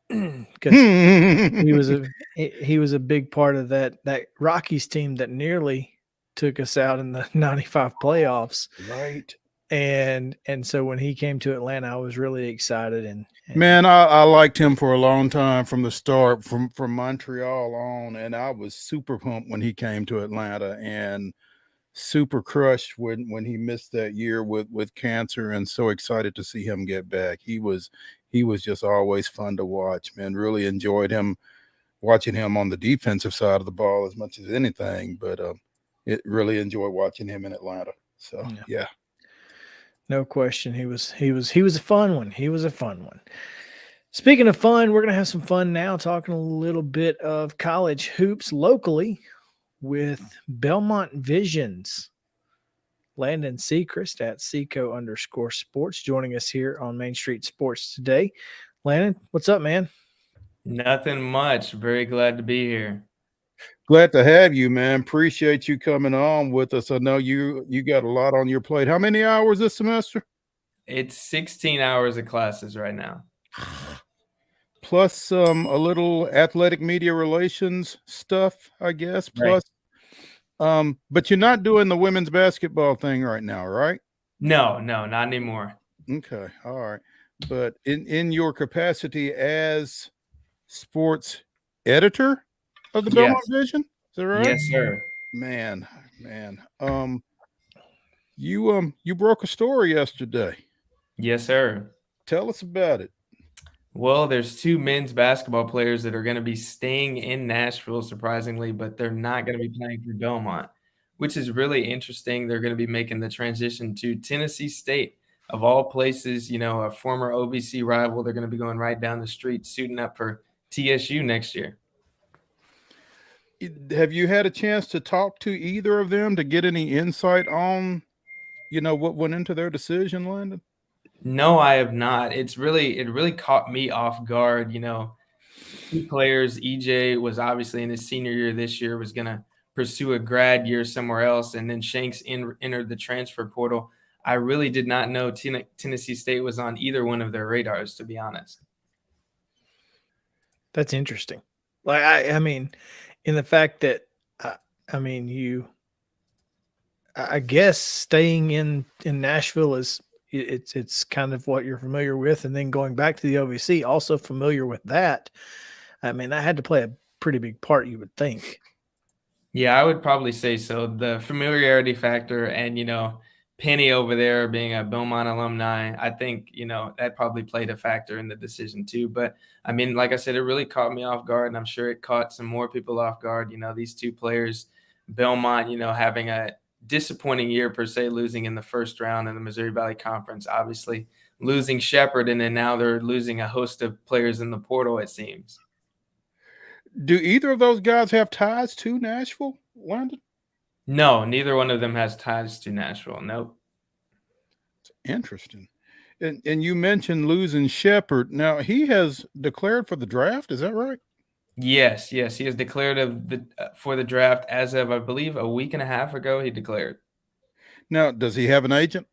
because he was a big part of that Rockies team that nearly took us out in the 95 playoffs. Right. And so when he came to Atlanta, I was really excited. And man, I liked him for a long time from the start, from Montreal on, and I was super pumped when he came to Atlanta and super crushed when he missed that year with cancer, and so excited to see him get back. He was just always fun to watch, man. Really enjoyed him, watching him on the defensive side of the ball as much as anything, but it really enjoyed watching him in Atlanta. So yeah. No question. He was a fun one. He was a fun one. Speaking of fun, we're going to have some fun now talking a little bit of college hoops locally with Belmont Visions. Landon SECREST at Seco_sports joining us here on Main Street Sports today. Landon, what's up, man? Nothing much. Very glad to be here. Glad to have you, man. Appreciate you coming on with us. I know you got a lot on your plate. How many hours this semester? It's 16 hours of classes right now. Plus a little athletic media relations stuff, I guess. Right. Plus, but you're not doing the women's basketball thing right now, right? No, not anymore. Okay, all right. But in your capacity as sports editor of the Belmont Vision, is that right? Yes, sir. Man. You broke a story yesterday. Yes, sir. Tell us about it. Well, there's 2 men's basketball players that are going to be staying in Nashville, surprisingly, but they're not going to be playing for Belmont, which is really interesting. They're going to be making the transition to Tennessee State, of all places, a former OVC rival. They're going to be going right down the street, suiting up for TSU next year. Have you had a chance to talk to either of them to get any insight on, what went into their decision, Landon? No, I have not. It really caught me off guard. 2 players. EJ was obviously in his senior year this year, was going to pursue a grad year somewhere else, and then Shanks entered the transfer portal. I really did not know Tennessee State was on either one of their radars, to be honest. That's interesting. Like, I mean, in the fact that, I guess staying in Nashville is, it's kind of what you're familiar with, and then going back to the OVC, also familiar with that. I mean, that had to play a pretty big part, you would think. Yeah, I would probably say so. The familiarity factor and, Penny over there being a Belmont alumni, I think, that probably played a factor in the decision too. But I mean, like I said, it really caught me off guard, and I'm sure it caught some more people off guard. These 2 players, Belmont, having a disappointing year per se, losing in the first round in the Missouri Valley Conference, obviously losing Shepherd, and then now they're losing a host of players in the portal, it seems. Do either of those guys have ties to Nashville, Landon? No, neither one of them has ties to Nashville. Nope. It's interesting. And you mentioned losing Shepherd. Now, he has declared for the draft. Is that right? Yes. He has declared for the draft as of, I believe, a week and a half ago. He declared. Now, does he have an agent?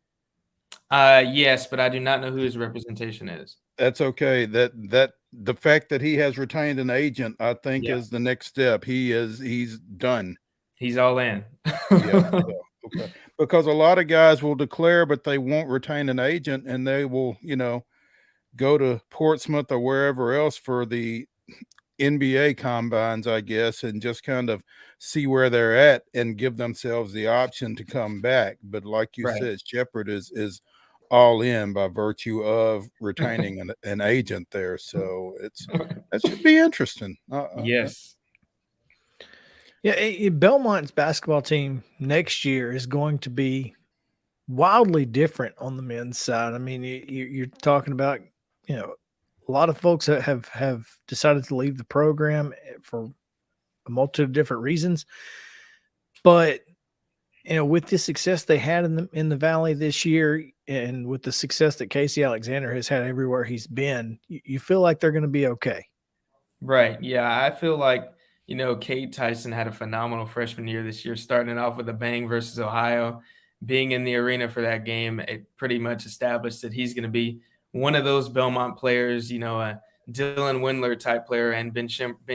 Yes, but I do not know who his representation is. That's okay. That the fact that he has retained an agent, I think, is the next step. He's done. He's all in. Yeah. Okay. Because a lot of guys will declare, but they won't retain an agent, and they will, go to Portsmouth or wherever else for the NBA combines, I guess, and just kind of see where they're at and give themselves the option to come back. But like you said, Shepherd is all in by virtue of retaining an agent there. So that should be interesting. Yes. Yeah, Belmont's basketball team next year is going to be wildly different on the men's side. I mean, you're talking about, a lot of folks that have decided to leave the program for a multitude of different reasons. But, with the success they had in the Valley this year, and with the success that Casey Alexander has had everywhere he's been, you feel like they're going to be okay. Right. Yeah, I feel like, Cade Tyson had a phenomenal freshman year this year, starting it off with a bang versus Ohio. Being in the arena for that game, it pretty much established that he's going to be one of those Belmont players, a Dylan Windler type player and Ben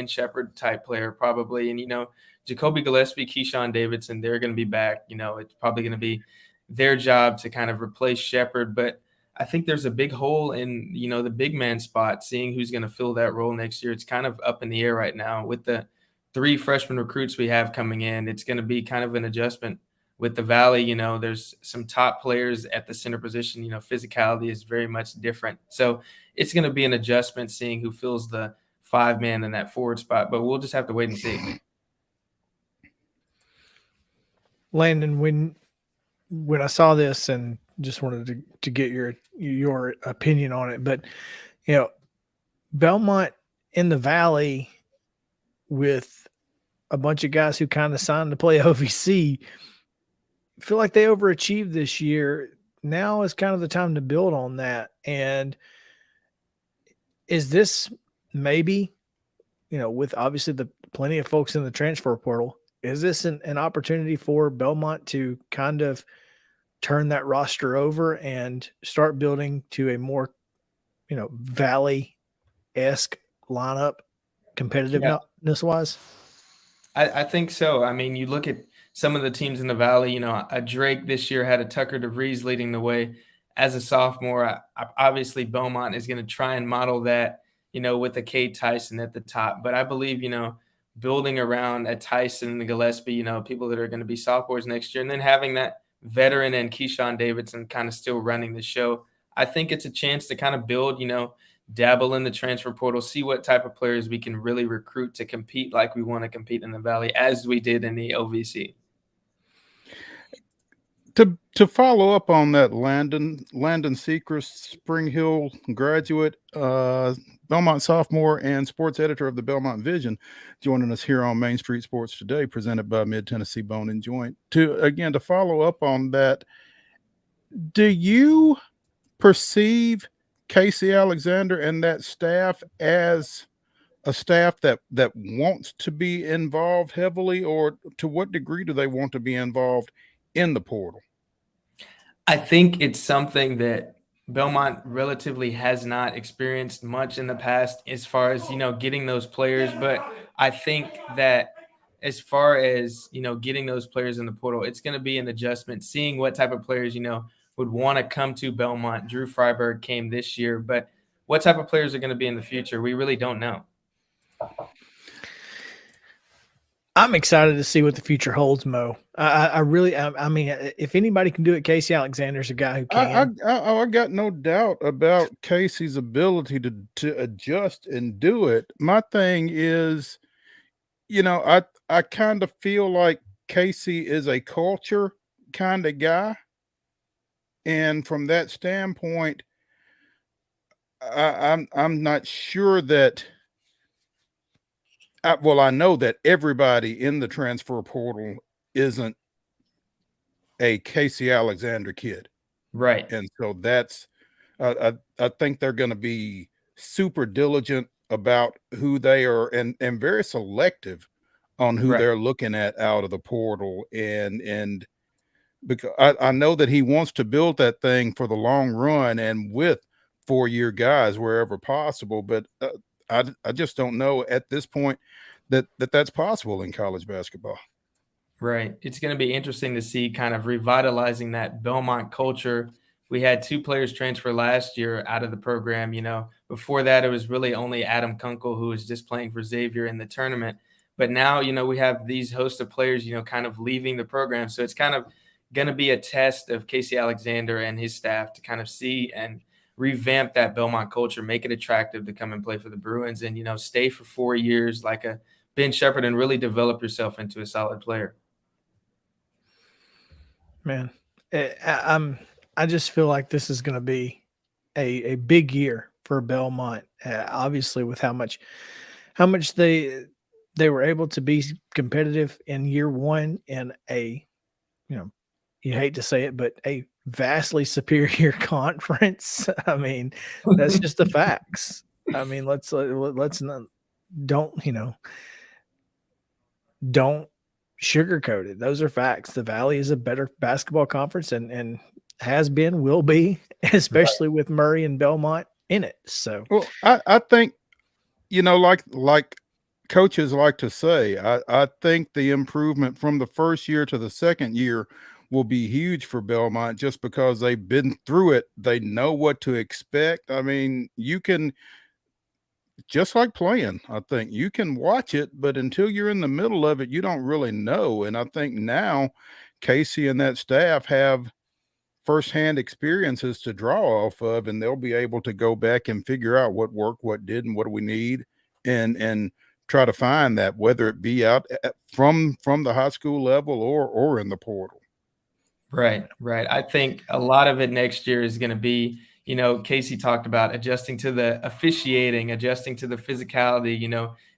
Shepherd type player probably. And, Jacoby Gillespie, Keyshawn Davidson, they're going to be back. It's probably going to be their job to kind of replace Shepherd. But I think there's a big hole in, the big man spot, seeing who's going to fill that role next year. It's kind of up in the air right now with the 3 freshman recruits we have coming in. It's going to be kind of an adjustment with the Valley. There's some top players at the center position. Physicality is very much different. So it's going to be an adjustment seeing who fills the 5-man in that forward spot, but we'll just have to wait and see. Landon, when I saw this, and just wanted to get your opinion on it, but Belmont in the Valley with a bunch of guys who kind of signed to play OVC, feel like they overachieved this year. Now is kind of the time to build on that. And is this maybe, with obviously the plenty of folks in the transfer portal, is this an opportunity for Belmont to kind of turn that roster over and start building to a more, Valley-esque lineup competitiveness wise? I think so. I mean, you look at some of the teams in the Valley, a Drake this year had a Tucker DeVries leading the way as a sophomore. Obviously, Belmont is going to try and model that, with a Cade Tyson at the top. But I believe, building around a Tyson and a Gillespie, people that are going to be sophomores next year, and then having that veteran and Keyshawn Davidson kind of still running the show, I think it's a chance to kind of build, dabble in the transfer portal, see what type of players we can really recruit to compete like we want to compete in the Valley, as we did in the OVC. To follow up on that, Landon SECREST, Spring Hill graduate, Belmont sophomore, and sports editor of the Belmont Vision, joining us here on Main Street Sports Today, presented by Mid-Tennessee Bone and Joint. To follow up on that, do you perceive Casey Alexander and that staff as a staff that wants to be involved heavily, or to what degree do they want to be involved in the portal? I think it's something that Belmont relatively has not experienced much in the past as far as, getting those players. But I think that as far as, getting those players in the portal, it's going to be an adjustment, seeing what type of players, would want to come to Belmont. Drew Freiberg came this year, but what type of players are going to be in the future? We really don't know. I'm excited to see what the future holds, Mo. I mean, if anybody can do it, Casey Alexander's a guy who can. I got no doubt about Casey's ability to adjust and do it. My thing is, I kind of feel like Casey is a culture kind of guy. And from that standpoint, I'm not sure that. I know that everybody in the transfer portal isn't a Casey Alexander kid, right? And so that's I think they're going to be super diligent about who they are, and very selective on who they're looking at out of the portal, and because I know that he wants to build that thing for the long run and with 4-year guys wherever possible, but I just don't know at this point that's possible in college basketball. Right. It's going to be interesting to see kind of revitalizing that Belmont culture. We had 2 players transfer last year out of the program. Before that, it was really only Adam Kunkel, who was just playing for Xavier in the tournament. But now, we have these host of players, kind of leaving the program. So it's kind of going to be a test of Casey Alexander and his staff to kind of see and revamp that Belmont culture, make it attractive to come and play for the Bruins, and, stay for 4 years like a Ben Shepherd and really develop yourself into a solid player. Man, I just feel like this is going to be a big year for Belmont. Obviously, with how much they were able to be competitive in year one in a, you hate to say it, but a vastly superior conference. I mean, that's just the facts. I mean, let's not, don't sugarcoat it. Those are facts. The Valley is a better basketball conference and has been, will be, especially with Murray and Belmont in it. So, well, I think, like coaches like to say, I think the improvement from the first year to the second year will be huge for Belmont, just because they've been through it. They know what to expect. I mean, you can, just like playing, I think you can watch it, but until you're in the middle of it, you don't really know. And I think now Casey and that staff have firsthand experiences to draw off of, and they'll be able to go back and figure out what worked, what didn't, what do we need, and try to find that, whether it be out from the high school level or in the portal. Right. I think a lot of it next year is going to be, Casey talked about adjusting to the officiating, adjusting to the physicality.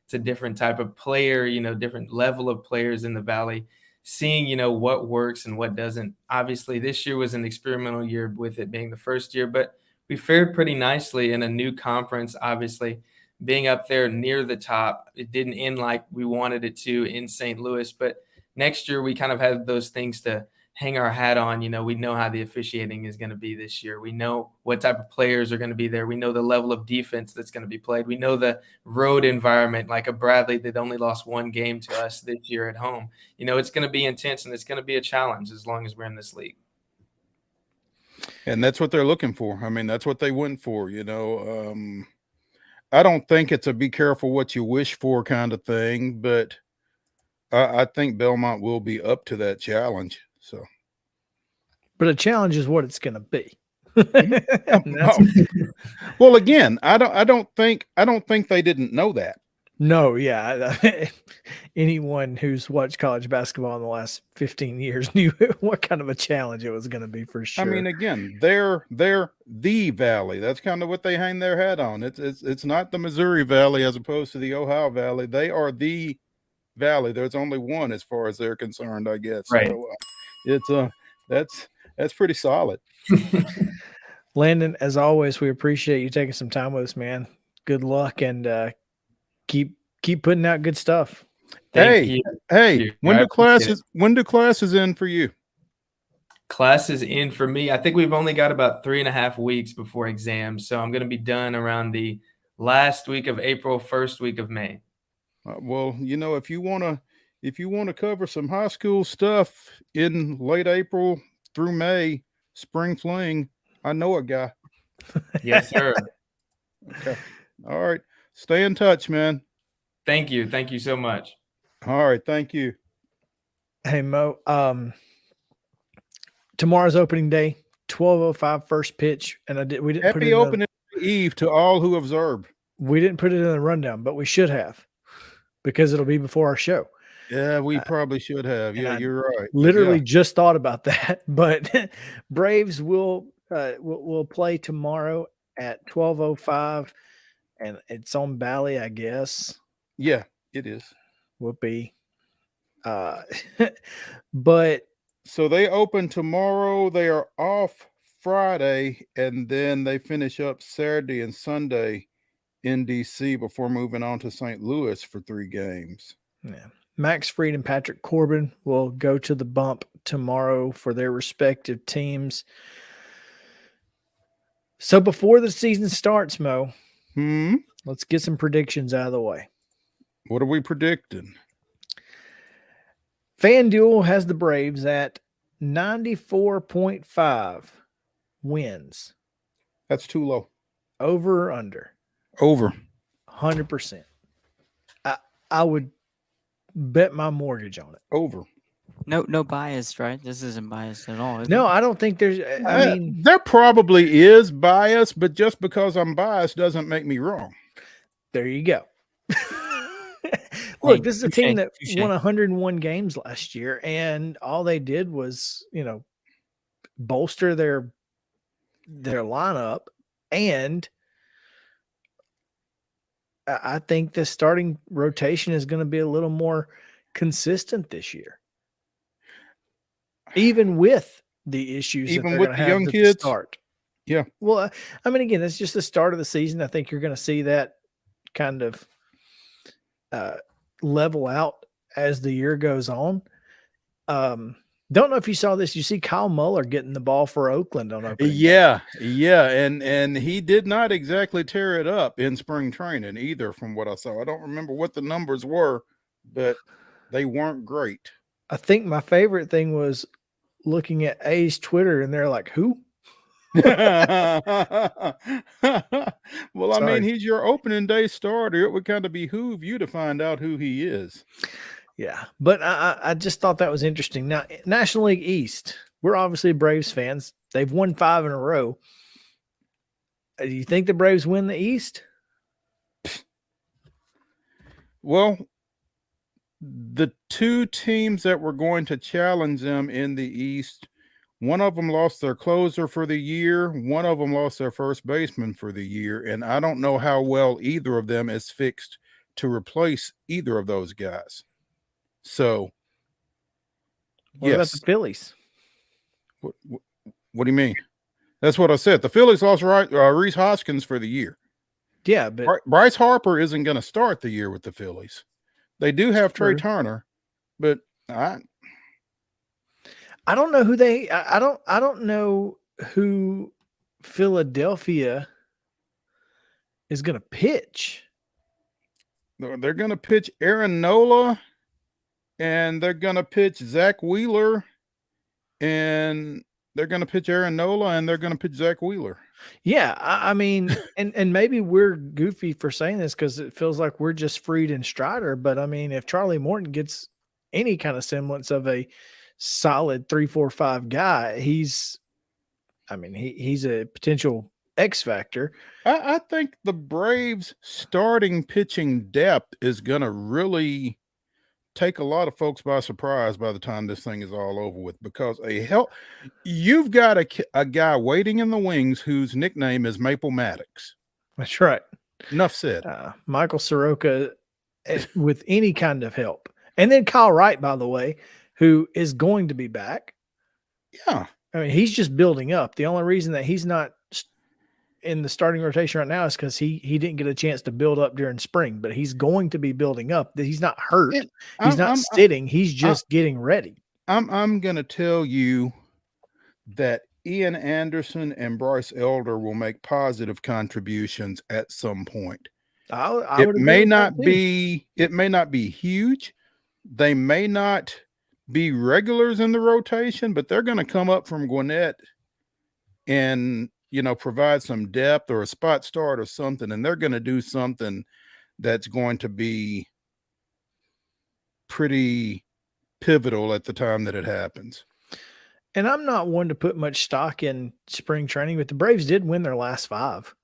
It's a different type of player, different level of players in the Valley, seeing, what works and what doesn't. Obviously, this year was an experimental year with it being the first year, but we fared pretty nicely in a new conference. Obviously, being up there near the top. It didn't end like we wanted it to in St. Louis, but next year we kind of have those things to hang our hat on. You know, we know how the officiating is going to be this year. We know what type of players are going to be there. We know the level of defense that's going to be played. We know the road environment, like a Bradley that only lost one game to us this year at home. You know, it's going to be intense and it's going to be a challenge as long as we're in this league. And that's what they're looking for. I mean, that's what they went for, you know. I don't think it's a be careful what you wish for kind of thing, but I think Belmont will be up to that challenge. So, but a challenge is what it's going to be. Well, again, I don't think they didn't know that. No, yeah. Anyone who's watched college basketball in the last 15 years knew what kind of a challenge it was going to be for sure. I mean, again, they're the Valley. That's kind of what they hang their hat on. It's not the Missouri Valley as opposed to the Ohio Valley. They are the Valley. There's only one as far as they're concerned, I guess. Right. So, that's pretty solid. Landon, as always, we appreciate you taking some time with us, man. Good luck and keep putting out good stuff. Hey, when do classes end for you? Classes in for me. I think we've only got about 3.5 weeks before exams, so I'm going to be done around the last week of April, first week of May. Well, you know, if you want to cover some high school stuff in late April through May, spring fling, I know a guy. Yes, sir. Okay. All right. Stay in touch, man. Thank you. Thank you so much. All right. Thank you. Hey, Mo. Tomorrow's opening day, 12:05 first pitch, and we didn't put it Happy opening eve to all who observed. We didn't put it in the rundown, but we should have, because it'll be before our show. Yeah, we probably should have. Yeah, you're right. Literally just thought about that. But Braves will play tomorrow at 12:05, and it's on Bally, I guess. Yeah, it is. Will be. But so they open tomorrow. They are off Friday, and then they finish up Saturday and Sunday in DC before moving on to St. Louis for 3 games. Yeah. Max Fried and Patrick Corbin will go to the bump tomorrow for their respective teams. So before the season starts, Mo, let's get some predictions out of the way. What are we predicting? FanDuel has the Braves at 94.5 wins. That's too low. Over or under? Over. 100%. I would bet my mortgage on it. Over. No bias, right? This isn't biased at all. No, I don't think there's. I mean, there probably is bias, but just because I'm biased doesn't make me wrong. There you go. Look, this is a team that won 101 games last year, and all they did was, bolster their lineup, and I think the starting rotation is going to be a little more consistent this year, even with the issues, even with the young kids. Start. Yeah. Well, I mean, again, it's just the start of the season. I think you're going to see that kind of level out as the year goes on. Don't know if you saw this. You see Kyle Muller getting the ball for Oakland on opening day. Yeah, and he did not exactly tear it up in spring training either, from what I saw. I don't remember what the numbers were, but they weren't great. I think my favorite thing was looking at A's Twitter, and they're like, "Who?" Well, I mean, he's your opening day starter. It would kind of behoove you to find out who he is. Yeah, but I just thought that was interesting. Now, National League East, we're obviously Braves fans. They've won 5 in a row. Do you think the Braves win the East? Well, the 2 teams that were going to challenge them in the East, one of them lost their closer for the year. One of them lost their first baseman for the year. And I don't know how well either of them is fixed to replace either of those guys. So, what about the Phillies? What do you mean? That's what I said. The Phillies lost Reese Hoskins for the year. Yeah, but Bryce Harper isn't going to start the year with the Phillies. They do have Trey Turner, but I don't know who I don't know who Philadelphia is going to pitch. They're going to pitch Aaron Nola, and they're going to pitch Zach Wheeler, and they're going to pitch Aaron Nola, and they're going to pitch Zach Wheeler. Yeah, I mean, and maybe we're goofy for saying this because it feels like we're just Fried and Strider. But I mean, if Charlie Morton gets any kind of semblance of a solid 3-4-5 guy, he's a potential X factor. I think the Braves starting pitching depth is going to really take a lot of folks by surprise by the time this thing is all over with, because you've got a guy waiting in the wings whose nickname is Maple Maddox. That's right. Enough said. Michael Soroka with any kind of help. And then Kyle Wright, by the way, who is going to be back. Yeah. I mean, he's just building up. The only reason that he's not in the starting rotation right now is because he didn't get a chance to build up during spring, but he's going to be building up. He's not hurt. He's not sitting. He's just getting ready. I'm going to tell you that Ian Anderson and Bryce Elder will make positive contributions at some point. It may not be huge. They may not be regulars in the rotation, but they're going to come up from Gwinnett and, provide some depth or a spot start or something. And they're going to do something that's going to be pretty pivotal at the time that it happens. And I'm not one to put much stock in spring training, but the Braves did win their last 5.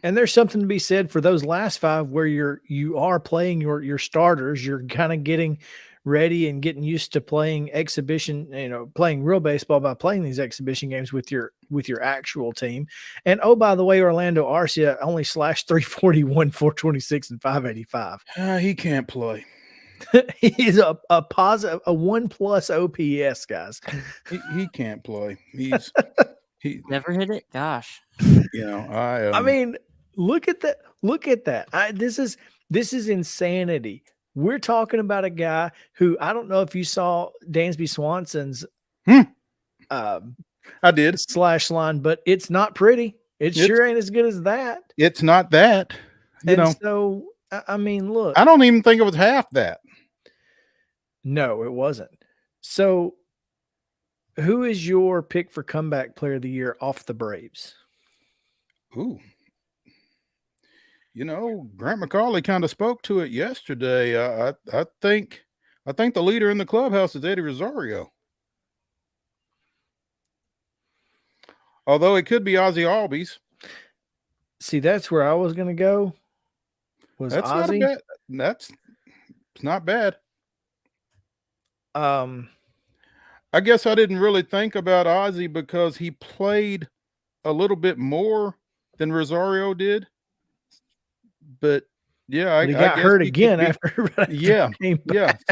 And there's something to be said for those last 5 where you are playing your starters. You're kind of getting ready and getting used to playing exhibition, playing real baseball by playing these exhibition games with your actual team. And oh, by the way, Orlando Arcia only slashed 341, 426, and 585. He can't play. He's a positive, a 1+ OPS, guys. He can't play. He never hit it. Gosh. I mean, look at that. Look at that. This is insanity. We're talking about a guy who, I don't know if you saw Dansby Swanson's I did slash line, but it's not pretty. It sure ain't as good as that. It's not that. So I mean, look. I don't even think it was half that. No, it wasn't. So who is your pick for comeback player of the year off the Braves? Ooh. Grant McCauley kind of spoke to it yesterday. I think the leader in the clubhouse is Eddie Rosario. Although it could be Ozzie Albies. See, that's where I was going to go. That's Ozzie? not bad. It's not bad. I guess I didn't really think about Ozzie because he played a little bit more than Rosario did. But yeah, he got hurt again after yeah.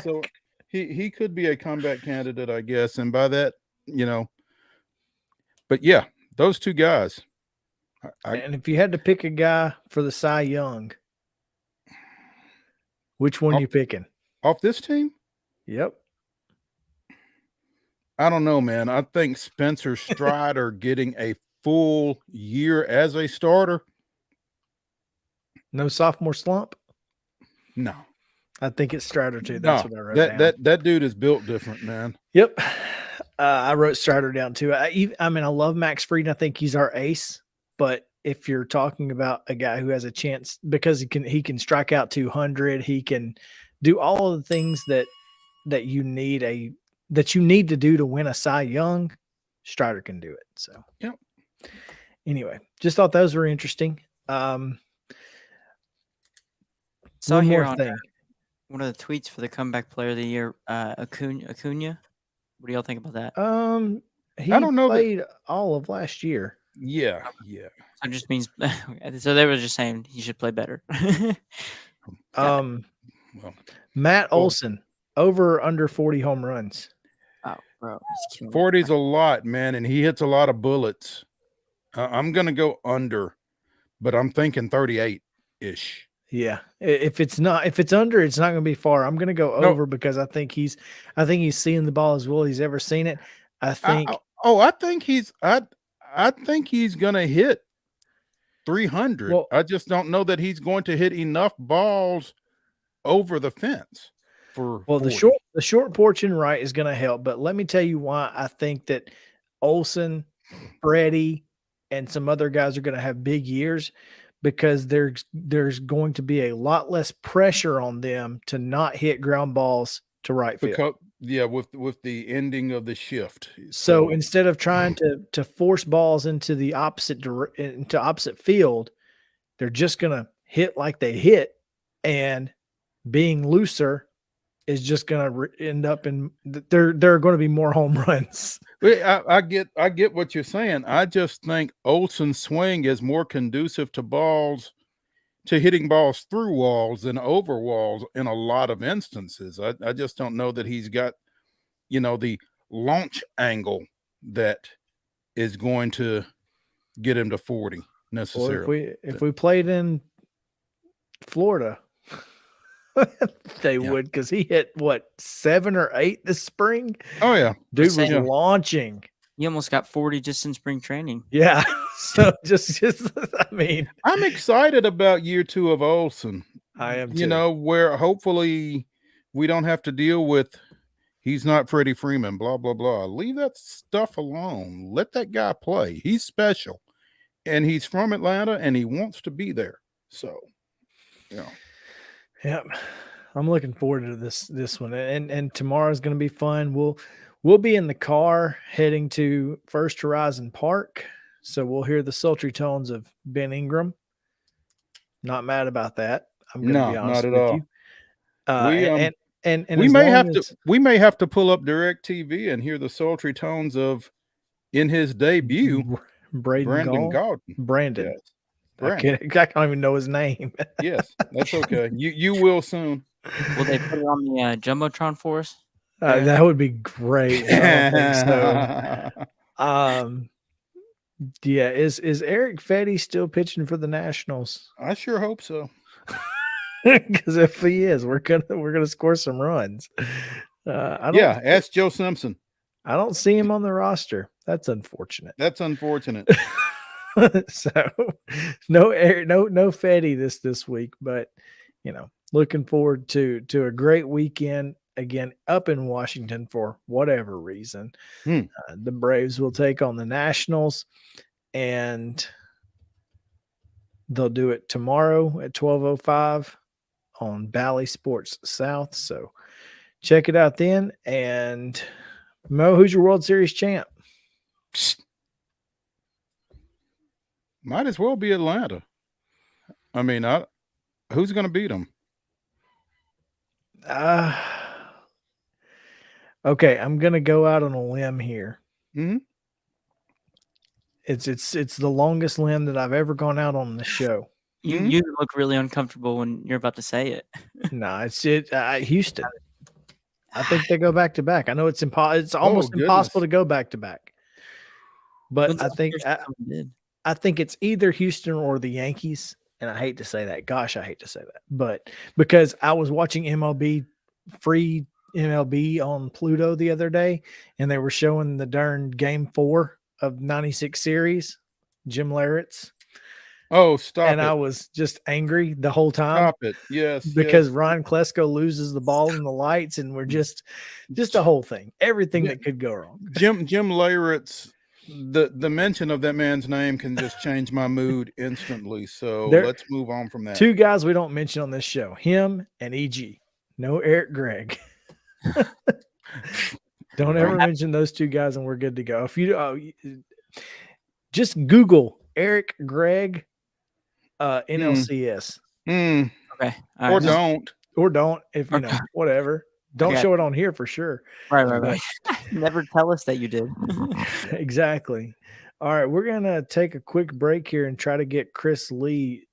So he could be a comeback candidate, I guess. And by that, but yeah, those two guys. And if you had to pick a guy for the Cy Young, which one are you picking? Off this team? Yep. I don't know, man. I think Spencer Strider getting a full year as a starter. No sophomore slump? No. I think it's Strider too. That's what I wrote down. That dude is built different, man. Yep. I wrote Strider down too. I mean, I love Max Fried. I think he's our ace. But if you're talking about a guy who has a chance because he can strike out 200, he can do all of the things that you need to do to win a Cy Young. Strider can do it. So yep. Anyway, just thought those were interesting. Saw here on one of the tweets for the comeback player of the year, Acuna. What do y'all think about that? He I don't know played all of last year. Yeah. That just means so they were just saying he should play better. Matt Olson, over or under 40 home runs. Oh, bro, 40's a lot, man, and he hits a lot of bullets. I'm gonna go under but I'm thinking 38-ish. Yeah. If it's under, it's not going to be far. I'm going to go over because I think he's seeing the ball as well as he's ever seen it. I think I think he's going to hit 300. Well, I just don't know that he's going to hit enough balls over the fence for 40. the short porch and right is going to help, but let me tell you why I think that Olsen, Freddie, and some other guys are going to have big years, because there's going to be a lot less pressure on them to not hit ground balls to right field. With the ending of the shift. So instead of trying to force balls into the opposite field, they're just going to hit like they hit, and being looser is just going to end up in there are going to be more home runs. I get what you're saying. I just think Olsen's swing is more conducive to hitting balls through walls than over walls in a lot of instances. I just don't know that he's got, the launch angle that is going to get him to 40 necessarily. Or if we played in Florida, they would, because he hit 7 or 8 this spring. Oh yeah, dude was launching. He almost got 40 just in spring training. Yeah, so just I mean, I'm excited about year 2 of Olsen. I am too. Where hopefully we don't have to deal with he's not Freddie Freeman, blah blah blah. Leave that stuff alone. Let that guy play. He's special, and he's from Atlanta, and he wants to be there. So, Yep. I'm looking forward to this one. And tomorrow's going to be fun. We'll be in the car heading to First Horizon Park. So we'll hear the sultry tones of Ben Ingram. Not mad about that. I'm going to be honest with you. We may have to pull up DirecTV and hear the sultry tones of, in his debut, Brandon Gaudin. Brandon. Yes. I can't even know his name. Yes, that's okay. You will soon. Will they put it on the Jumbotron for us? That would be great. I don't think so. Yeah. Is Eric Fetty still pitching for the Nationals? I sure hope so. Because if he is, we're gonna score some runs. Ask Joe Simpson. I don't see him on the roster. That's unfortunate. So no Fetty this week, but looking forward to a great weekend again up in Washington for whatever reason. The Braves will take on the Nationals, and they'll do it tomorrow at 12:05 on Bally Sports South. So check it out then. And Mo, who's your World Series champ? Might as well be Atlanta. I mean, who's going to beat them? Okay, I'm going to go out on a limb here. Mm-hmm. It's the longest limb that I've ever gone out on the show. You look really uncomfortable when you're about to say it. No, it's Houston. I think they go back to back. I know it's almost impossible to go back to back. But I think it's either Houston or the Yankees, and I hate to say that. Gosh, I hate to say that. But because I was watching free MLB on Pluto the other day, and they were showing the darn Game 4 of 96 series, Jim Leyritz. Oh, stop and it. I was just angry the whole time. Stop it. Yes. Because Ryan Klesko loses the ball in the lights, and we're just a whole thing. Everything that could go wrong. Jim Leyritz. The mention of that man's name can just change my mood instantly. So let's move on from that. 2 guys we don't mention on this show, him and EG. No Eric Gregg. Don't ever mention those 2 guys and we're good to go. If you just Google Eric Gregg NLCS. Okay. Or don't if whatever. Don't show it on here for sure. Right. Never tell us that you did. Exactly. All right, we're going to take a quick break here and try to get Chris Lee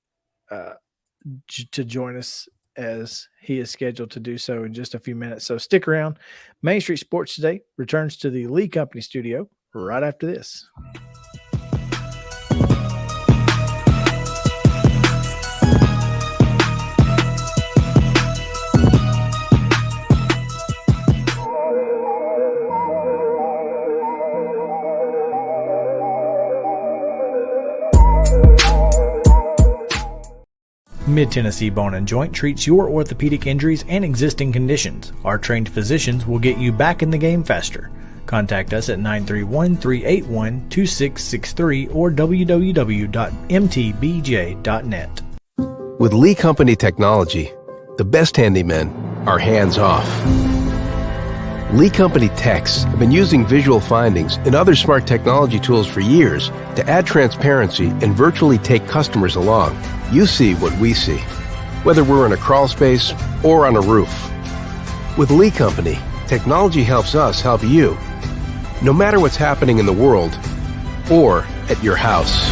to join us, as he is scheduled to do so in just a few minutes. So stick around. Main Street Sports Today returns to the Lee Company studio right after this. Mid-Tennessee Bone and Joint treats your orthopedic injuries and existing conditions. Our trained physicians will get you back in the game faster. Contact us at 931-381-2663 or www.mtbj.net. With Lee Company technology, the best handymen are hands-off. Lee Company techs have been using visual findings and other smart technology tools for years to add transparency and virtually take customers along. You see what we see, whether we're in a crawl space or on a roof. With Lee Company, technology helps us help you, no matter what's happening in the world or at your house.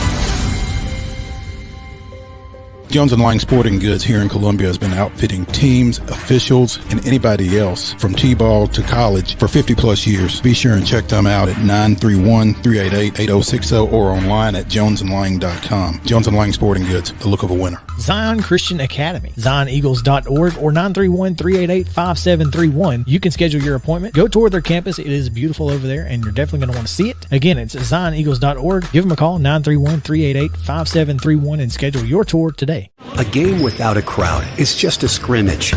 Jones & Lang Sporting Goods here in Columbia has been outfitting teams, officials, and anybody else from T-ball to college for 50-plus years. Be sure and check them out at 931-388-8060 or online at jonesandlang.com. Jones & Lang Sporting Goods, the look of a winner. Zion Christian Academy, zioneagles.org or 931-388-5731. You can schedule your appointment. Go tour their campus. It is beautiful over there, and you're definitely going to want to see it. Again, it's zioneagles.org. Give them a call, 931-388-5731, and schedule your tour today. A game without a crowd is just a scrimmage.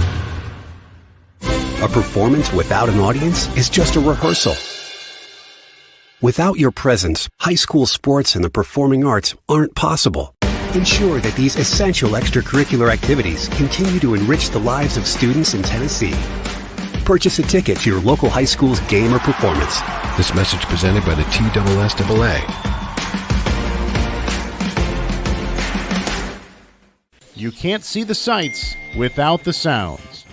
A performance without an audience is just a rehearsal. Without your presence, high school sports and the performing arts aren't possible. Ensure that these essential extracurricular activities continue to enrich the lives of students in Tennessee. Purchase a ticket to your local high school's game or performance. This message presented by the TSSAA. You can't see the sights without the sounds.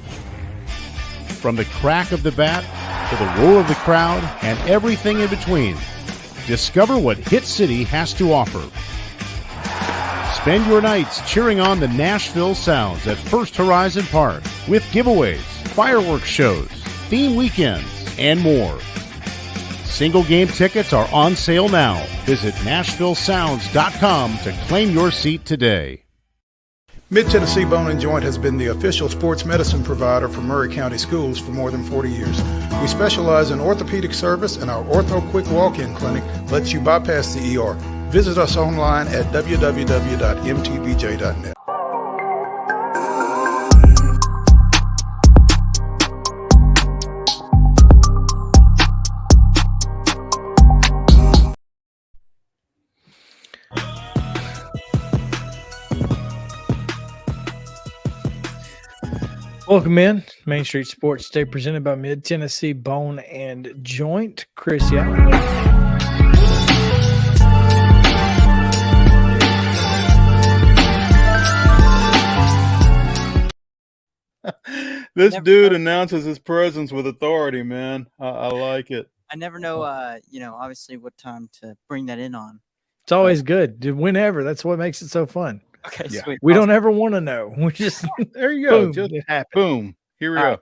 From the crack of the bat to the roar of the crowd and everything in between, discover what Hit City has to offer. Spend your nights cheering on the Nashville Sounds at First Horizon Park with giveaways, fireworks shows, theme weekends, and more. Single game tickets are on sale now. Visit NashvilleSounds.com to claim your seat today. Mid-Tennessee Bone and Joint has been the official sports medicine provider for Murray County Schools for more than 40 years. We specialize in orthopedic service, and our Ortho Quick Walk-In Clinic lets you bypass the ER. Visit us online at www.mtbj.net. Welcome in. Main Street Sports Day presented by Mid-Tennessee Bone and Joint. Chris Yow. This dude announces his presence with authority, man. I like it. I never know, obviously what time to bring that in on. It's always good. Whenever. That's what makes it so fun. Okay, Yeah. sweet. We don't ever want to know. We just There you go. boom, Just it happened. boom. Here we go. right.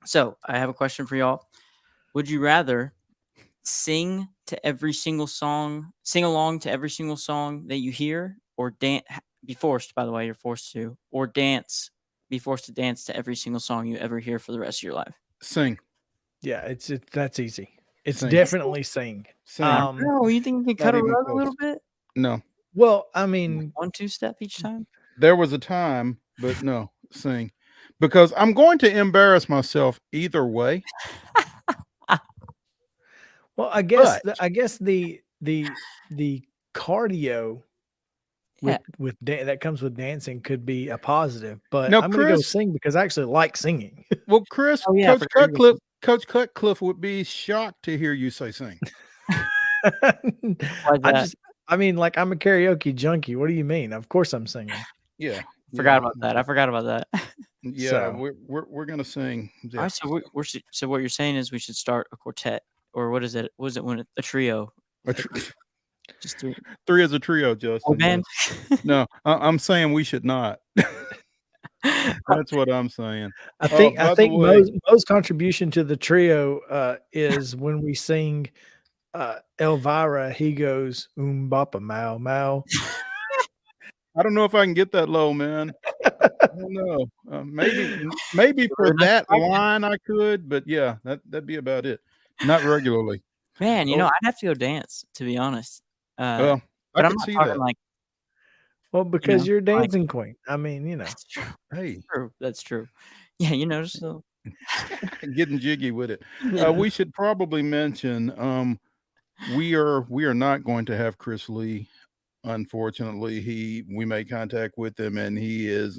So I have a question for y'all. Would you rather sing to every single song, sing along to every single song that you hear, or dance? Be forced, by the way, you're forced to, or dance. Be forced to dance to every single song you ever hear for the rest of your life. Sing. Yeah, that's easy. It's Sing. definitely sing. Sing. No, you think you can cut a even rug a close. little bit? No. Well, I mean, 1-2 step each time. There was a time, but no, sing. Because I'm going to embarrass myself either way. well, I guess But- the cardio Yeah. with that comes with dancing could be a positive, but Now, I'm going to go Chris- sing because I actually like singing. Well, Chris, Oh, yeah, Coach for sure. Cutcliffe would be shocked to hear you say sing. I mean, like, I'm a karaoke junkie. What do you mean? Of course I'm singing. Yeah. Forgot about that. I forgot about that. Yeah, So- we're gonna sing. All right, so so what you're saying is we should start a quartet, or what is it? What is it when a trio? Just three. Three as a trio, Justin. Full band. No, I'm saying we should not. That's what I'm saying. I think by the way- most contribution to the trio is when we sing Elvira. He goes bapa mau mau. I don't know if I can get that low, man. I don't know. Maybe for that line I could, but yeah, that'd be about it. Not regularly. Man, I'd have to go dance, to be honest. Well, I but I'm can not see talking that. like Well, because know, you're a like dancing queen. I mean, that's true. Hey, That's true. Yeah, so getting jiggy with it. yeah. We should probably mention we are not going to have Chris Lee. Unfortunately, we made contact with him, and he is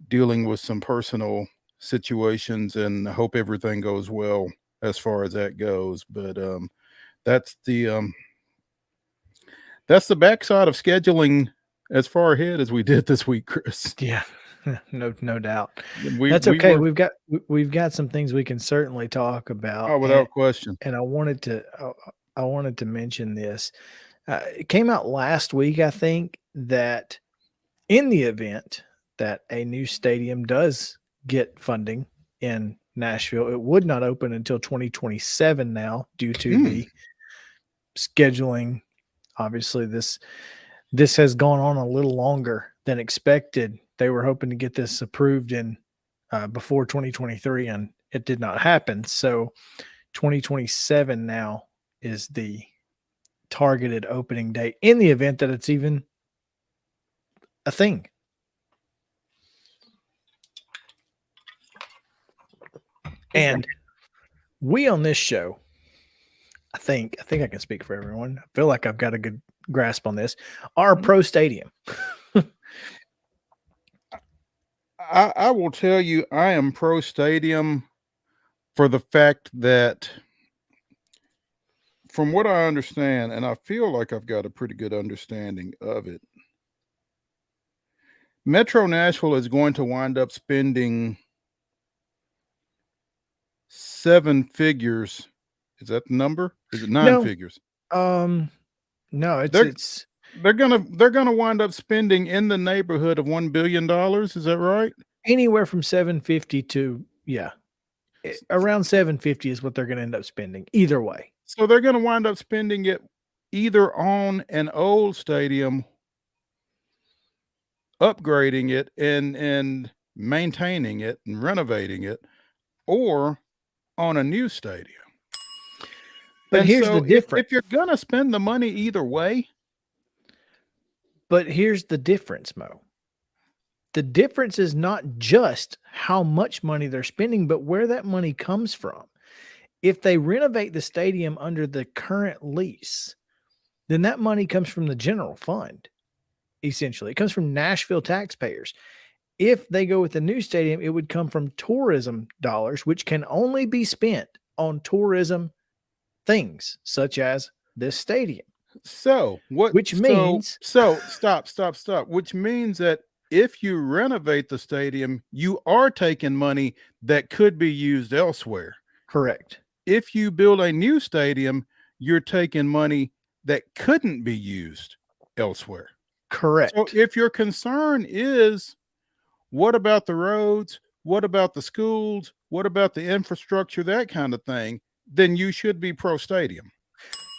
dealing with some personal situations, and I hope everything goes well as far as that goes. But that's the backside of scheduling as far ahead as we did this week, Chris. Yeah, no doubt. That's okay. We've got some things we can certainly talk about. Oh, without question. And I wanted to mention this. It came out last week, I think, that in the event that a new stadium does get funding in Nashville, it would not open until 2027 now due to the scheduling. Obviously, this has gone on a little longer than expected. They were hoping to get this approved in before 2023, and it did not happen. So 2027 now is the targeted opening date in the event that it's even a thing. And we on this show, I think I can speak for everyone. I feel like I've got a good grasp on this. Our pro stadium. I will tell you, I am pro stadium for the fact that, from what I understand, and I feel like I've got a pretty good understanding of it, Metro Nashville is going to wind up spending 7 figures. Is that the number? Is it 9 figures? No, they're gonna wind up spending in the neighborhood of $1 billion. Is that right? Anywhere from 750 to around 750 is what they're going to end up spending either way. So they're going to wind up spending it either on an old stadium, upgrading it and maintaining it and renovating it, or on a new stadium. But here's the difference. If you're going to spend the money either way. But here's the difference, Mo. The difference is not just how much money they're spending, but where that money comes from. If they renovate the stadium under the current lease, then that money comes from the general fund, essentially. It comes from Nashville taxpayers. If they go with the new stadium, it would come from tourism dollars, which can only be spent on tourism things, such as this stadium. So what? Which means stop. Which means that if you renovate the stadium, you are taking money that could be used elsewhere. Correct. If you build a new stadium, you're taking money that couldn't be used elsewhere. Correct. So if your concern is, what about the roads? What about the schools? What about the infrastructure? That kind of thing. Then you should be pro stadium.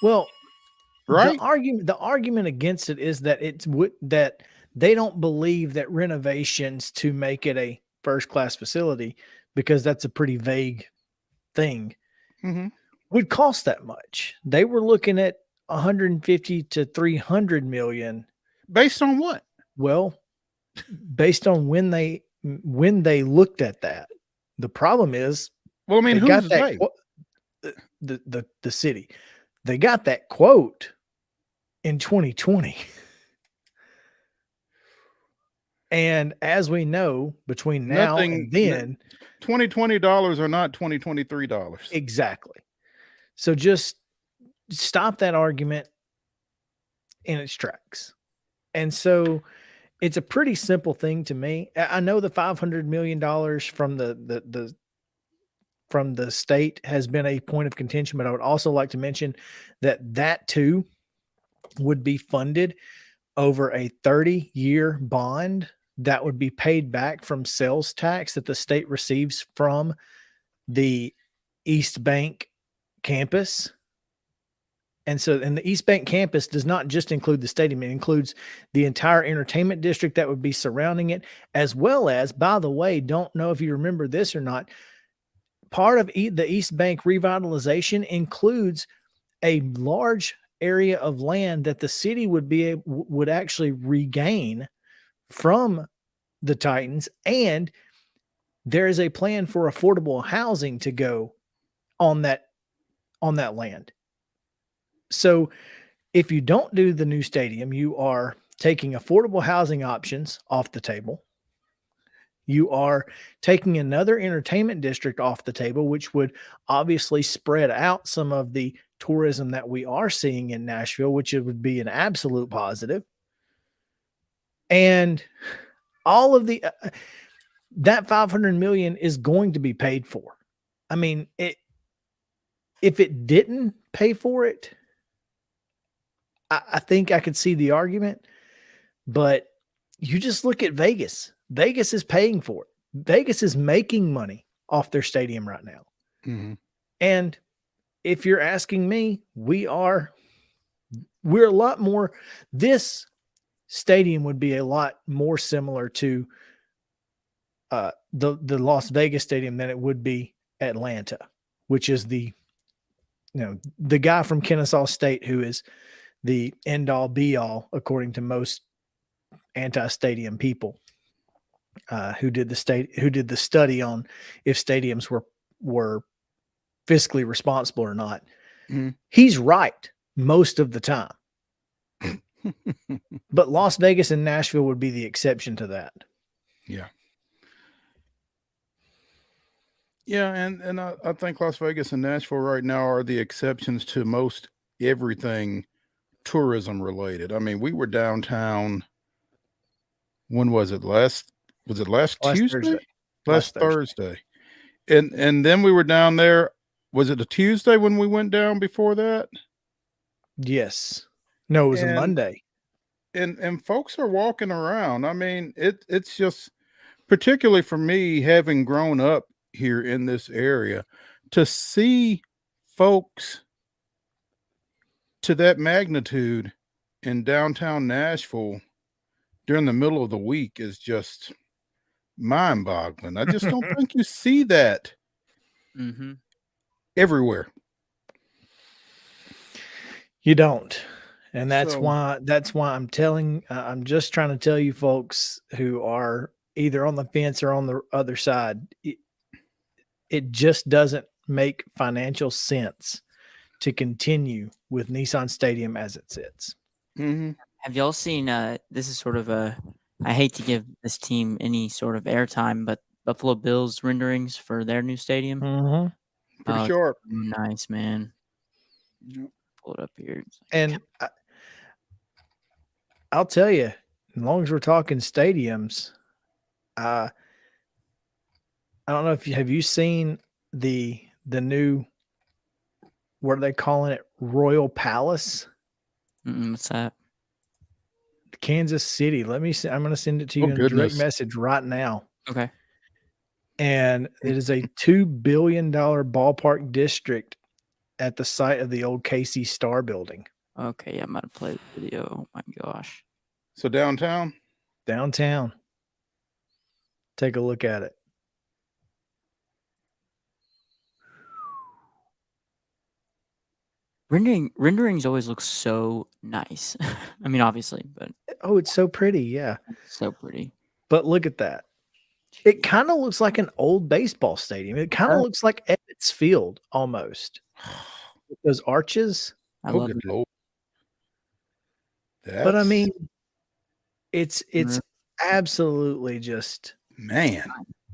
Well, right. The argument against it is that that they don't believe that renovations to make it a first-class facility, because that's a pretty vague thing, would cost that much. They were looking at 150 to 300 million. Based on what? Well, based on when they looked at that. The problem is, well, I mean, who's they? The city. They got that quote in 2020. And as we know, between now and then, $2020 are not $2023. Exactly. So just stop that argument in its tracks. And so it's a pretty simple thing to me. I know the $500 million from the state has been a point of contention, but I would also like to mention that too would be funded over a 30-year bond that would be paid back from sales tax that the state receives from the East Bank campus. And the East Bank campus does not just include the stadium. It includes the entire entertainment district that would be surrounding it, as well as, by the way, don't know if you remember this or not, part of the East Bank revitalization includes a large area of land that the city would actually regain from the Titans, and there is a plan for affordable housing to go on that land. So if you don't do the new stadium, you are taking affordable housing options off the table. You are taking another entertainment district off the table, which would obviously spread out some of the tourism that we are seeing in Nashville, which it would be an absolute positive. And all of the that $500 million is going to be paid for. I mean, if it didn't pay for it, I think I could see the argument, but you just look at Vegas. Vegas is paying for it. Vegas is making money off their stadium right now. Mm-hmm. And if you're asking me, we're a lot more, this stadium would be a lot more similar to the Las Vegas stadium than it would be Atlanta, which is the guy from Kennesaw State who is the end all be all, according to most anti-stadium people, who did the study on if stadiums were fiscally responsible or not. Mm-hmm. He's right most of the time. But Las Vegas and Nashville would be the exception to that. Yeah. Yeah, and I think Las Vegas and Nashville right now are the exceptions to most everything tourism related. I mean, we were downtown. When was it? Last Tuesday? Thursday. Last Thursday. And then we were down there. Was it a Tuesday when we went down before that? Yes. No, it was a Monday. And folks are walking around. I mean, it's just, particularly for me, having grown up here in this area, to see folks to that magnitude in downtown Nashville during the middle of the week is just mind-boggling. I just don't think you see that everywhere. You don't. And that's why I'm just trying to tell you folks who are either on the fence or on the other side, it just doesn't make financial sense to continue with Nissan Stadium as it sits. Mm-hmm. Have y'all seen, this is sort of I hate to give this team any sort of airtime, but Buffalo Bills renderings for their new stadium? Mm-hmm. Pretty sharp. Nice, man. Yep. Pull it up here. And I'll tell you, as long as we're talking stadiums, I don't know if have you seen the new, what are they calling it? Royal Palace? What's that? Kansas City. Let me see. I'm going to send it to you in a direct message right now. Okay. And it is a $2 billion ballpark district at the site of the old KC Star building. Okay, I'm about to play the video. Oh my gosh. So downtown? Downtown. Take a look at it. Renderings always look so nice. I mean, obviously, but oh, it's so pretty. Yeah. So pretty. But look at that. It kind of looks like an old baseball stadium. It kind of looks like Ebbets Field almost. With those arches. I love it. But I mean, it's absolutely just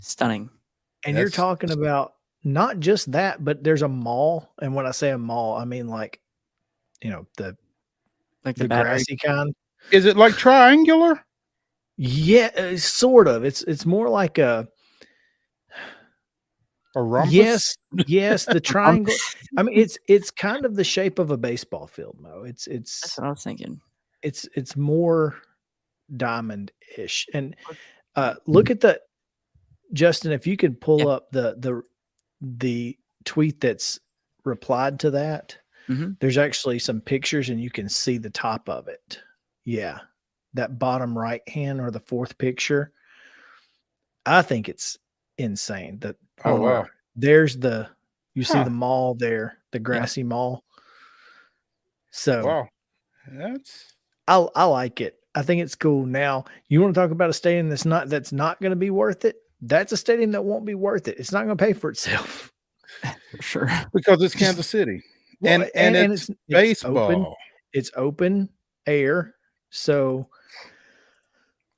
stunning. And you're talking about not just that, but there's a mall. And when I say a mall, I mean like, the grassy kind. Is it like triangular? Yeah, sort of. It's more like a rhombus. Yes, the triangle. I mean, it's kind of the shape of a baseball field, Mo. It's that's what I was thinking. It's more diamond-ish. And look at Justin, if you could pull up the tweet that's replied to that. There's actually some pictures and you can see the top of it. Yeah. That bottom right hand or the fourth picture. I think it's insane. Wow. There's you see the mall there, the grassy mall. So Wow. That's I like it. I think it's cool. Now, you want to talk about a stadium that's not going to be worth it? That's a stadium that won't be worth it. It's not going to pay for itself. For sure. because it's Kansas City. Well, and it's baseball. It's open air. So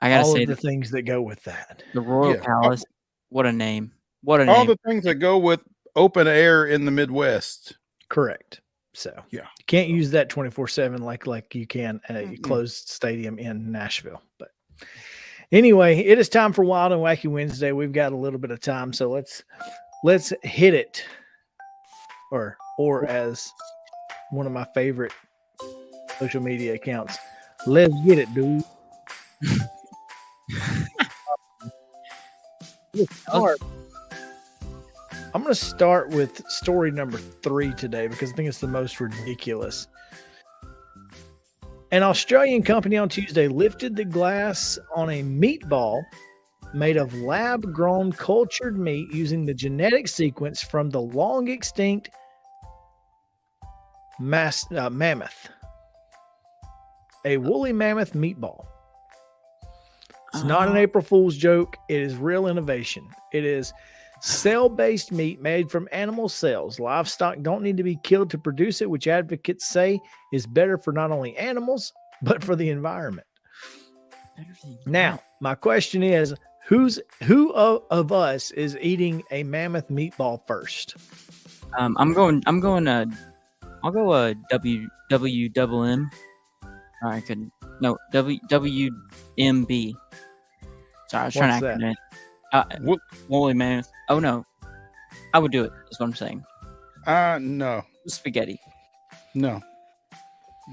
I gotta all say of the things that go with that. the Royal Yeah. Palace. What a name! What a All name! the things that go with open air in the Midwest. Correct. So Yeah. you can't use that 24/7 like you can at a Mm-mm. closed stadium in Nashville. But anyway, it is time for Wild and Wacky Wednesday. We've got a little bit of time, so let's hit it. Or as one of my favorite social media accounts, let's get it, dude. I'm going to start with story number 3 today because I think it's the most ridiculous. An Australian company on Tuesday lifted the glass on a meatball made of lab-grown cultured meat using the genetic sequence from the long extinct mammoth. A woolly mammoth meatball. It's not an April Fool's joke. It is real innovation. It is cell-based meat made from animal cells. Livestock don't need to be killed to produce it, which advocates say is better for not only animals, but for the environment. Now, my question is, who of us is eating a mammoth meatball first? I'll go WWM. WWMB. Sorry, I was trying to acronym. Woolly mammoth. Oh no, I would do it. That's what I'm saying. No. Spaghetti. No.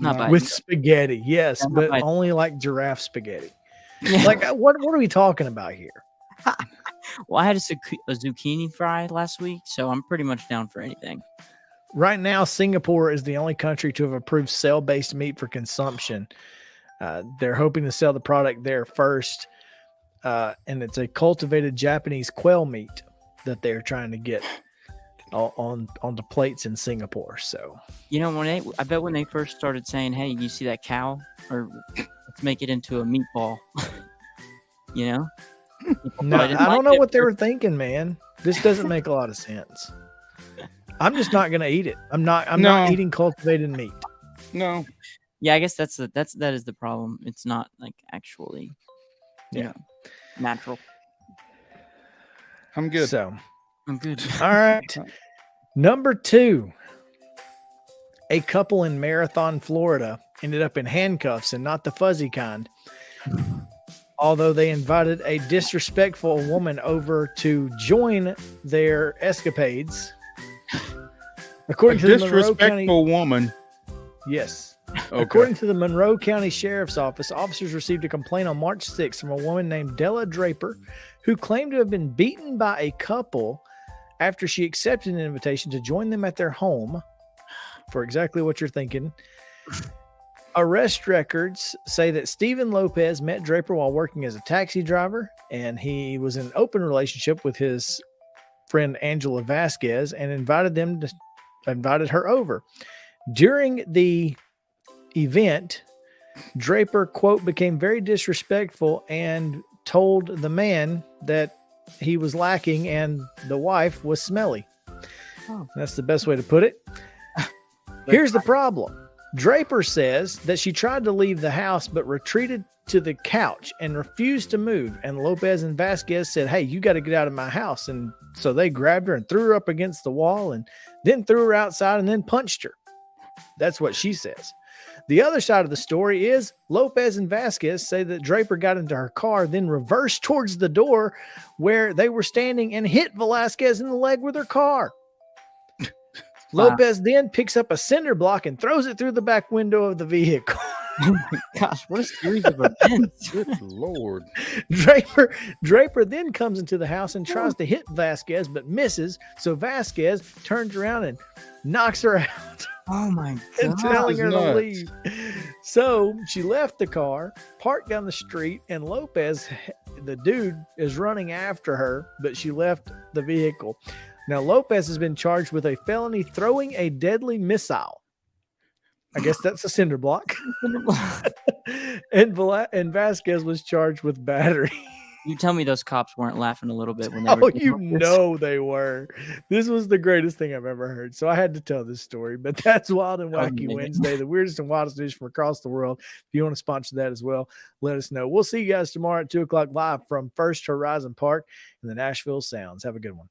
Not bad. With spaghetti, yes, Not but bad. only like giraffe spaghetti. Yeah. Like, what are we talking about here? Well, I had a zucchini fry last week, so I'm pretty much down for anything. Right now, Singapore is the only country to have approved cell-based meat for consumption. They're hoping to sell the product there first, and it's a cultivated Japanese quail meat that they're trying to get on the plates in Singapore. So, You know, I bet when they first started saying, "Hey, you see that cow?" or "Let's make it into a meatball," you know. no, I don't know what they were thinking, man. This doesn't make a lot of sense. I'm just not going to eat it. I'm not eating cultivated meat. No. Yeah, I guess that is the problem. It's not like actually, natural. I'm good. So, I'm good. All right. Number 2. A couple in Marathon, Florida ended up in handcuffs and not the fuzzy kind. Although they invited a disrespectful woman over to join their escapades. According to the Monroe County woman. Yes. Okay. According to the Monroe County Sheriff's Office, officers received a complaint on March 6th from a woman named Della Draper, who claimed to have been beaten by a couple after she accepted an invitation to join them at their home for exactly what you're thinking. Arrest records say that Stephen Lopez met Draper while working as a taxi driver, and he was in an open relationship with his friend Angela Vasquez and invited her over. During the event, Draper, quote, became very disrespectful and told the man that he was lacking and the wife was smelly. That's the best way to put it. Here's the problem. Draper says that she tried to leave the house but retreated to the couch and refused to move. And Lopez and Vasquez said, "Hey, you got to get out of my house." And so they grabbed her and threw her up against the wall and then threw her outside and then punched her. That's what she says. The other side of the story is Lopez and Vasquez say that Draper got into her car, then reversed towards the door where they were standing and hit Velasquez in the leg with her car. Wow. Lopez then picks up a cinder block and throws it through the back window of the vehicle. Oh my gosh, what a series of events. Good Lord. Draper then comes into the house and tries to hit Vasquez, but misses. So Vasquez turns around and knocks her out. Oh my And god. telling her to nuts. leave. So she left the car, parked down the street, and Lopez, the dude, is running after her, but she left the vehicle. Now, Lopez has been charged with a felony throwing a deadly missile. I guess that's a cinder block. and Vasquez was charged with battery. You tell me those cops weren't laughing a little bit when they were. Oh, you know they were. This was the greatest thing I've ever heard. So I had to tell this story. But that's Wild and Wacky Wednesday, the weirdest and wildest news from across the world. If you want to sponsor that as well, let us know. We'll see you guys tomorrow at 2:00 live from First Horizon Park in the Nashville Sounds. Have a good one.